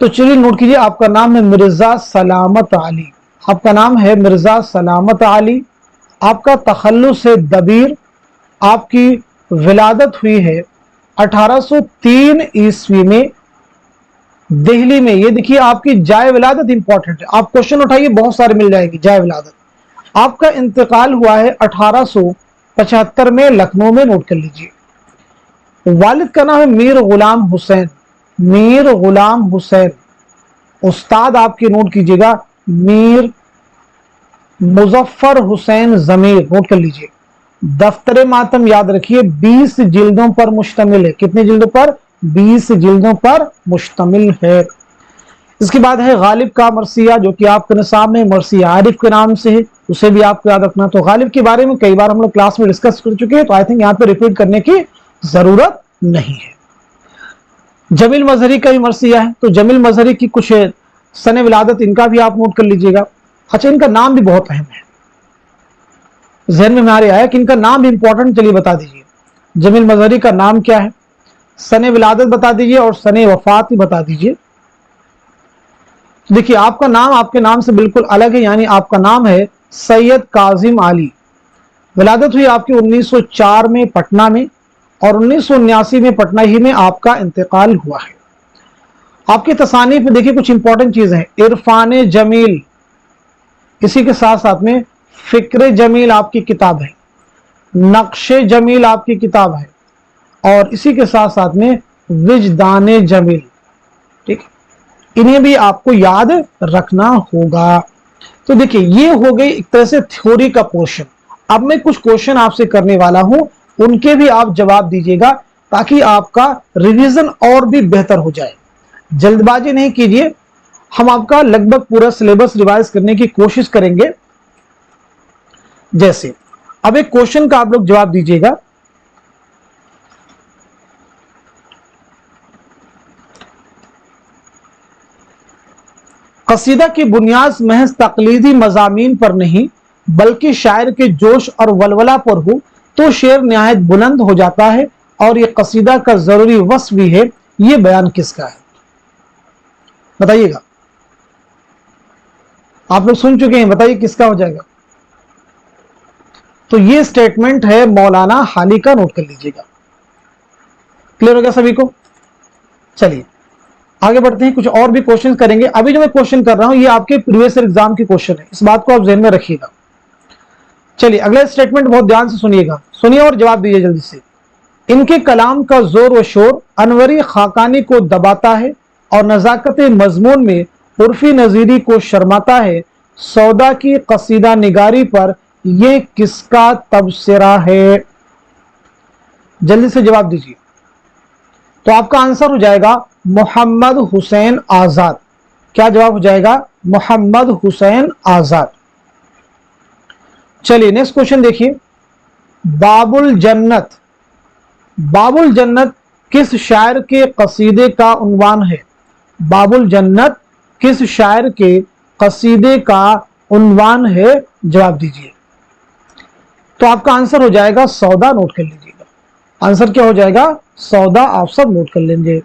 S1: तो चलिए नोट कीजिए, आपका नाम है मिर्जा सलामत अली, आपका नाम है मिर्जा सलामत अली, आपका तखल्लुस है दबीर, आपकी विलादत हुई है 1803 ईस्वी में दिल्ली में। ये देखिए आपकी जाए विलादत इंपॉर्टेंट है, आप क्वेश्चन उठाइए बहुत सारे मिल जाएंगे। जाए विलादत, आपका इंतकाल हुआ है 1875 में लखनऊ में, नोट कर लीजिए। वालिद का नाम है मीर गुलाम हुसैन, मीर गुलाम हुसैन। उस्ताद आपके नोट कीजिएगा मीर मुजफ्फर हुसैन जमीर, नोट कर लीजिए। दफ्तर मातम याद रखिए 20 जिल्दों पर मुश्तमिल है। कितने जिल्दों पर? 20 जिल्दों पर मुश्तमिल है। इसके बाद है गालिब का मरसिया, जो कि आपके निसाब में मरसिया आरिफ के नाम से है, उसे भी आपको याद रखना। तो गालिब के बारे में कई बार हम लोग क्लास में डिस्कस कर चुके हैं, तो आई थिंक यहाँ पे रिपीट करने की जरूरत नहीं है। जमील मजहरी का भी मरसिया है, तो जमील मजहरी की कुछ सने विलादत इनका भी आप नोट कर लीजिएगा। अच्छा, इनका नाम भी बहुत अहम है, जहन में हमारे आया कि इनका नाम भी इंपॉर्टेंट, चलिए बता दीजिए। जमील मजहरी का नाम क्या है, सने विलादत बता दीजिए और सने वफात भी बता दीजिए। देखिए आपका नाम आपके नाम से बिल्कुल अलग है, यानी आपका नाम है सैयद काजिम अली। विलादत हुई आपकी 1904 में पटना में, और 1979 में पटना ही में आपका इंतकाल हुआ है। आपकी तसानीफ में देखिए कुछ इंपॉर्टेंट चीजें हैं। इरफान जमील, इसी के साथ साथ में फिक्र जमील आपकी किताब है, नक्शे जमील आपकी किताब है, और इसी के साथ साथ में विजदान जमील। ठीक, इन्हें भी आपको याद रखना होगा। तो देखिए ये हो गई एक तरह से थ्योरी का पोर्शन। अब मैं कुछ क्वेश्चन आपसे करने वाला हूं, उनके भी आप जवाब दीजिएगा, ताकि आपका रिवीजन और भी बेहतर हो जाए। जल्दबाजी नहीं कीजिए, हम आपका लगभग पूरा सिलेबस रिवाइज करने की कोशिश करेंगे। जैसे अब एक क्वेश्चन का आप लोग जवाब दीजिएगा। कसीदा की बुनियाद महज तकलीदी मजामीन पर नहीं बल्कि शायर के जोश और वलवला पर हो तो शेर निहायत बुलंद हो जाता है, और यह कसीदा का जरूरी वस्फ भी है। यह बयान किसका है? बताइएगा, आप लोग सुन चुके हैं, बताइए किसका हो जाएगा। तो ये स्टेटमेंट है मौलाना हाली का, नोट कर लीजिएगा। क्लियर हो गया सभी को? चलिए आगे बढ़ते हैं, कुछ और भी क्वेश्चन करेंगे। अभी जो मैं क्वेश्चन कर रहा हूं ये आपके प्रीवियस एग्जाम के क्वेश्चन है, इस बात को आप ध्यान में रखिएगा। चलिए अगला स्टेटमेंट बहुत ध्यान से सुनिएगा, सुनिए और जवाब दीजिए जल्दी से। इनके कलाम का जोर व शोर अनवरी खाकानी को दबाता है और नजाकत मजमून में उर्फी नजीरी को शर्माता है। सौदा की कसीदा निगारी पर यह किसका तबसरा है? जल्दी से जवाब दीजिए। तो आपका आंसर हो जाएगा मोहम्मद हुसैन आजाद। क्या जवाब हो जाएगा? मोहम्मद हुसैन आजाद। चलिए नेक्स्ट क्वेश्चन देखिए। बाबुल जन्नत, बाबुल जन्नत किस शायर के कसीदे का उन्वान है? बाबुल जन्नत किस शायर के कसीदे का उन्वान है? जवाब दीजिए। तो आपका आंसर हो जाएगा सौदा, नोट कर लीजिएगा। आंसर क्या हो जाएगा? सौदा, आप सब नोट कर लेंगे।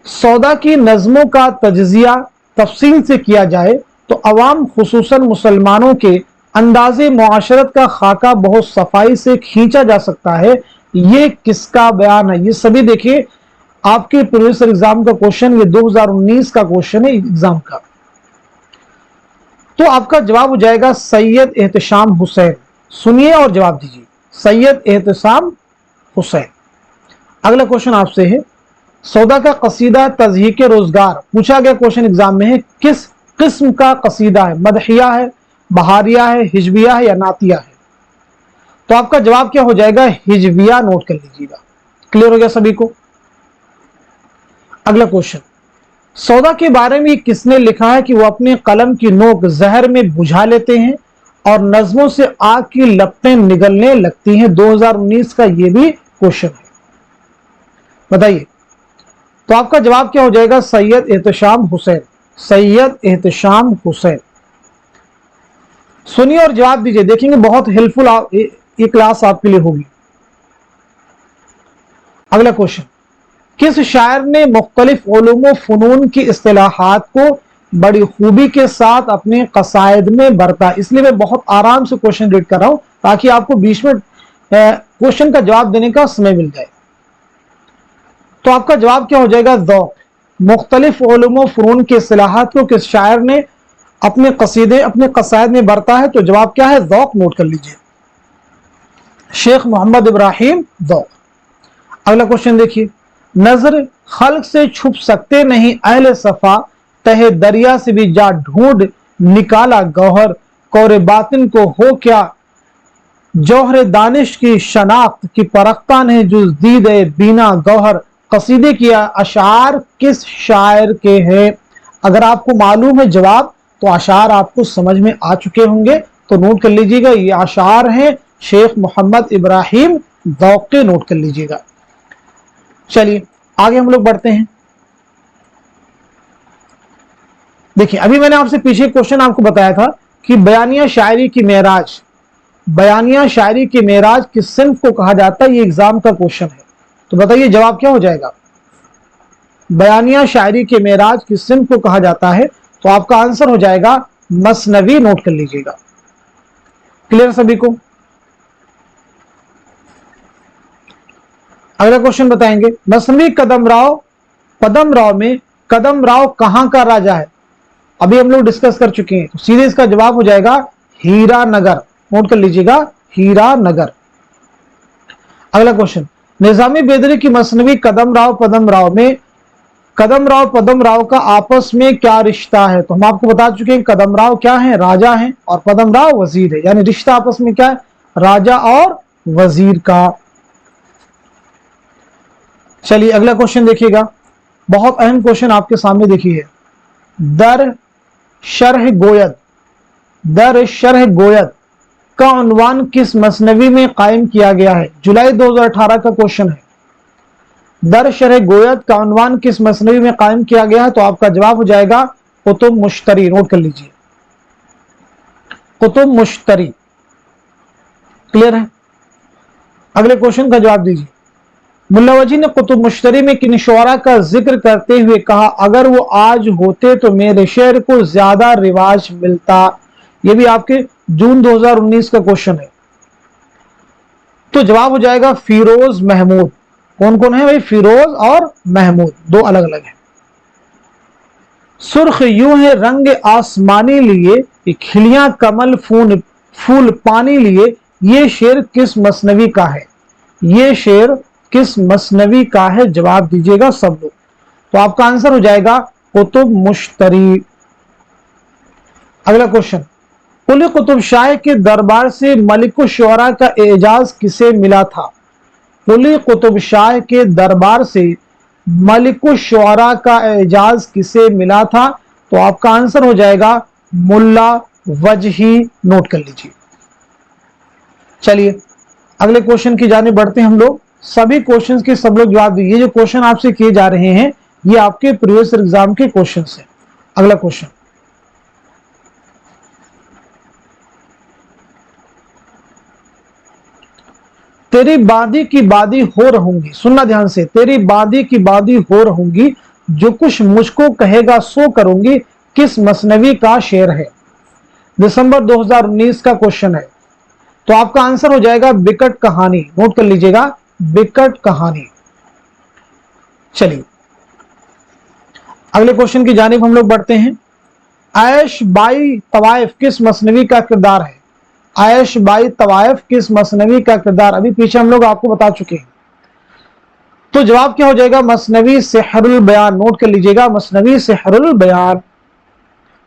S1: सौदा की नज़मों का तज्जिया तफसील से किया जाए तो अवाम खुसूसन मुसलमानों के अंदाज़े मुआशरत का खाका बहुत सफाई से खींचा जा सकता है। ये किसका बयान है? ये सभी देखिए आपके प्रीवियस एग्जाम का क्वेश्चन, ये 2019 का क्वेश्चन है एग्जाम का। तो आपका जवाब हो जाएगा सैयद एहतशाम हुसैन। सुनिए और जवाब दीजिए, सैयद एहतशाम हुसैन। अगला क्वेश्चन आपसे है, सौदा का कसीदा तज़हीक रोजगार पूछा गया क्वेश्चन एग्जाम में है, किस किस्म का कसीदा है? मदहिया है, बहारिया है, हिजबिया है या नातिया है? तो आपका जवाब क्या हो जाएगा? हिजबिया, नोट कर लीजिएगा। क्लियर हो गया सभी को? अगला क्वेश्चन, सौदा के बारे में किसने लिखा है कि वो अपने कलम की नोक जहर में बुझा लेते हैं और नज्मों से आग की लपटें निगलने लगती हैं? 2019 का ये भी क्वेश्चन है, बताइए। तो आपका जवाब क्या हो जाएगा? सैयद एहतशाम हुसैन, सैयद एहतशाम हुसैन। सुनिए और जवाब दीजिए, देखेंगे बहुत हेल्पफुल ये क्लास आपके लिए होगी। अगला क्वेश्चन, किस शायर ने मुख्तलिफ उलूम व फ़नून की इस्तिलाहात को बड़ी खूबी के साथ अपने कसायद में बरता? इसलिए मैं बहुत आराम से क्वेश्चन रीड कर रहा हूं ताकि आपको बीच में क्वेश्चन का जवाब देने का समय मिल जाए। तो आपका जवाब क्या हो जाएगा? ज़ौक़। मुख्तलिफ उलूम व फ़नून की इस्तिलाहात को किस शायर ने अपने कसायद में बरता है? तो जवाब क्या है? ज़ौक़। नोट कर लीजिए, शेख मोहम्मद इब्राहिम ज़ौक़। अगला क्वेश्चन देखिए, नजर खल्क से छुप सकते नहीं अहले सफा, तहे दरिया से भी जा ढूंढ निकाला गौहर, कौरे बातिन को हो क्या जौहर दानिश की शनाख्त की परख्ता ने जुज दीदे बीना गौहर। कसीदे की अशार किस शायर के हैं? अगर आपको मालूम है जवाब तो अशार आपको समझ में आ चुके होंगे, तो नोट कर लीजिएगा, ये अशार हैं शेख मोहम्मद इब्राहिम ज़ौक़ के। नोट कर लीजिएगा। चलिए आगे हम लोग बढ़ते हैं। देखिए, अभी मैंने आपसे पीछे क्वेश्चन आपको बताया था कि बयानिया शायरी की मेराज, बयानिया शायरी की मेराज किस सिन्फ को कहा जाता है? ये एग्जाम का क्वेश्चन है, तो बताइए जवाब क्या हो जाएगा? बयानिया शायरी की मेराज किस सिन्फ को कहा जाता है? तो आपका आंसर हो जाएगा मसनवी। नोट कर लीजिएगा। क्लियर सभी को? अगला क्वेश्चन बताएंगे, मसनवी कदमराव में कदमराव कहां का राजा है? अभी हम लोग डिस्कस कर चुके हैं, तो सीधे इसका जवाब हो जाएगा हीरानगर। नोट कर लीजिएगा, हीरानगर। अगला क्वेश्चन, निजामी बेदरी की मसनवी कदमराव में कदमराव पदमराव का आपस में क्या रिश्ता है? तो हम आपको बता चुके हैं कदमराव क्या है? राजा है, और पदमराव वजीर है, यानी रिश्ता आपस में क्या है? राजा और वजीर का। चलिए अगला क्वेश्चन देखिएगा, बहुत अहम क्वेश्चन आपके सामने देखिए, दर शरह गोयद का उन्वान किस मसनवी में कायम किया गया है? जुलाई 2018 का क्वेश्चन है। दर शरह गोयद का उन्वान किस मसनवी में कायम किया गया है? तो आपका जवाब हो जाएगा कुतुब मुश्तरी। नोट कर लीजिए, कुतुब मुश्तरी। क्लियर है? अगले क्वेश्चन का जवाब दीजिए, मुल्ला वजी ने कुतुब मुश्तरी में किन शुअरा का जिक्र करते हुए कहा, अगर वो आज होते तो मेरे शेर को ज्यादा रिवाज मिलता? ये भी आपके जून 2019 का क्वेश्चन है। तो जवाब हो जाएगा फिरोज महमूद। कौन कौन है भाई? फिरोज और महमूद, दो अलग अलग है। सुर्ख यूं है रंग आसमानी लिए, खिलियां कमल फूल पानी लिए, ये शेर किस मसनवी का है? ये शेर किस मसनवी का है? जवाब दीजिएगा सब लोग। तो आपका आंसर हो जाएगा कुतुब मुश्तरी। अगला क्वेश्चन, कुली कुतुब शाह के दरबार से मलिकुश शुअरा का एजाज किसे मिला था? कुली कुतुब शाह के दरबार से मलिकुश शुअरा का एजाज किसे मिला था? तो आपका आंसर हो जाएगा मुल्ला वजही। नोट कर लीजिए। चलिए अगले क्वेश्चन की जाने बढ़ते हैं हम लोग। सभी क्वेश्चंस के सब लोग जवाब दीजिए। जो क्वेश्चन आपसे किए जा रहे हैं ये आपके प्रीवियस एग्जाम के क्वेश्चंस हैं। अगला क्वेश्चन, तेरी बादी की बादी हो रहूंगी, सुनना ध्यान से, तेरी बादी की बादी हो रहूंगी, जो कुछ मुझको कहेगा सो करूंगी, किस मसनवी का शेर है? दिसंबर 2019 का क्वेश्चन है। तो आपका आंसर हो जाएगा बिकट कहानी। नोट कर लीजिएगा, बिकट कहानी। चलिए अगले क्वेश्चन की जानिब हम लोग बढ़ते हैं। आयश बाई तवाइफ किस मसनवी का किरदार है? आयश बाई तवाइफ किस मसनवी का किरदार? अभी पीछे हम लोग आपको बता चुके हैं। तो जवाब क्या हो जाएगा? मसनवी सेहरुल बयान। नोट कर लीजिएगा, मसनवी सेहरुल बयान।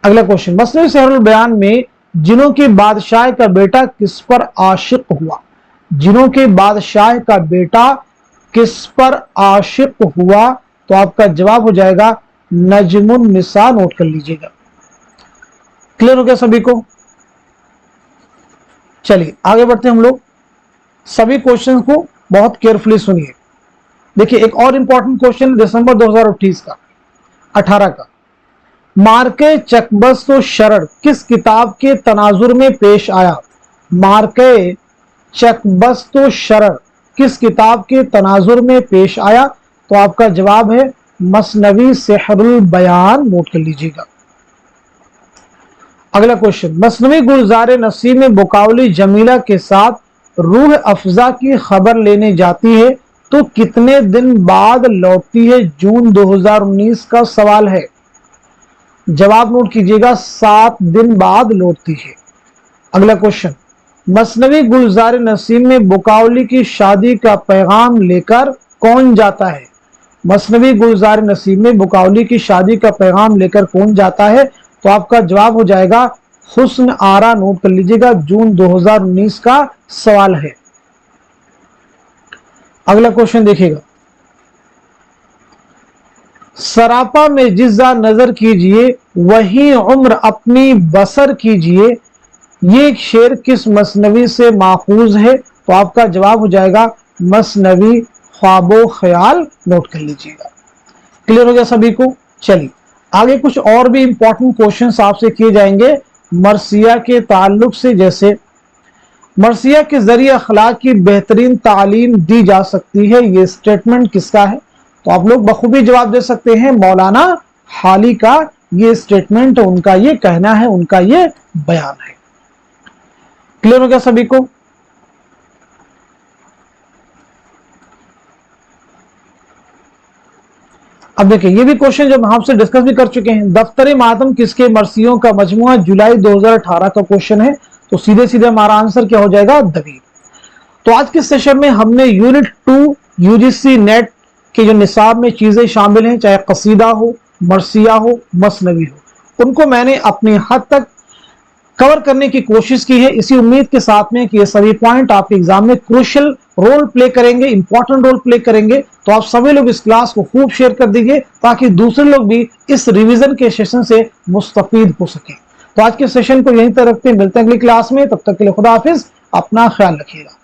S1: अगला क्वेश्चन, मसनवी सेहरुल बयान में जिनों के बादशाह का बेटा किस पर आशिक हुआ? जिनों के बादशाह का बेटा किस पर आशिक हुआ? तो आपका जवाब हो जाएगा नजमुन निसा। नोट कर लीजिएगा। क्लियर हो गया सभी को? चलिए आगे बढ़ते हैं हम लोग। सभी क्वेश्चंस को बहुत केयरफुली सुनिए। देखिए एक और इंपॉर्टेंट क्वेश्चन दिसंबर 2018 का मार्के चकबस्त व शरड़ किस किताब के तनाजुर में पेश आया? मार्के चकबस्त व शरड़ किस किताब के तनाजुर में पेश आया? तो आपका जवाब है मसनवी सेहरुल बयान। नोट कर लीजिएगा। अगला क्वेश्चन, मसनवी गुलजार नसीम में बुकावली जमीला के साथ रूह अफजा की खबर लेने जाती है तो कितने दिन बाद लौटती है? जून 2019 का सवाल है। जवाब नोट कीजिएगा, 7 दिन बाद लौटती है। अगला क्वेश्चन, मसनवी गुलजार नसीम में बुकावली की शादी का पैगाम लेकर कौन जाता है? मसनवी गुलजार नसीम में बुकावली की शादी का पैगाम लेकर कौन जाता है? तो आपका जवाब हो जाएगा हुस्न आरा। नोट कर लीजिएगा, जून 2019 का सवाल है। अगला क्वेश्चन देखिएगा, सरापा में जिज़्ज़ा नजर कीजिए वही उम्र अपनी बसर कीजिए, ये शेर किस मसनवी से माखूज है? तो आपका जवाब हो जाएगा मसनवी ख्वाबो ख्याल। नोट कर लीजिएगा। क्लियर हो गया सभी को? चलिए आगे कुछ और भी इंपॉर्टेंट क्वेश्चंस आपसे किए जाएंगे मरसिया के ताल्लुक से। जैसे मरसिया के जरिए अखलाक की बेहतरीन तालीम दी जा सकती है, ये स्टेटमेंट किसका है? तो आप लोग बखूबी जवाब दे सकते हैं, मौलाना हाली का ये स्टेटमेंट, उनका ये कहना है, उनका ये बयान है। क्लियर हो गया सभी को? अब देखिए ये भी क्वेश्चन जो हम आपसे डिस्कस भी कर चुके हैं, दफ्तर मातम किसके मरसियों का मजमुआ? जुलाई 2018 का क्वेश्चन है। तो सीधे सीधे हमारा आंसर क्या हो जाएगा? दबीर। तो आज के सेशन में हमने यूनिट 2 यूजीसी नेट के जो निसाब में चीजें शामिल हैं, चाहे कसीदा हो, मरसिया हो, मसनवी हो, उनको मैंने अपनी हद तक कवर करने की कोशिश की है, इसी उम्मीद के साथ में कि ये सभी पॉइंट आपके एग्जाम में क्रूशियल रोल प्ले करेंगे, इंपॉर्टेंट रोल प्ले करेंगे। तो आप सभी लोग इस क्लास को खूब शेयर कर दीजिए ताकि दूसरे लोग भी इस रिवीजन के सेशन से मुस्तफीद हो सके। तो आज के सेशन को यहीं तक रखते हैं, मिलते हैं अगली क्लास में। तब तक के लिए खुदा हाफिज, अपना ख्याल रखिएगा।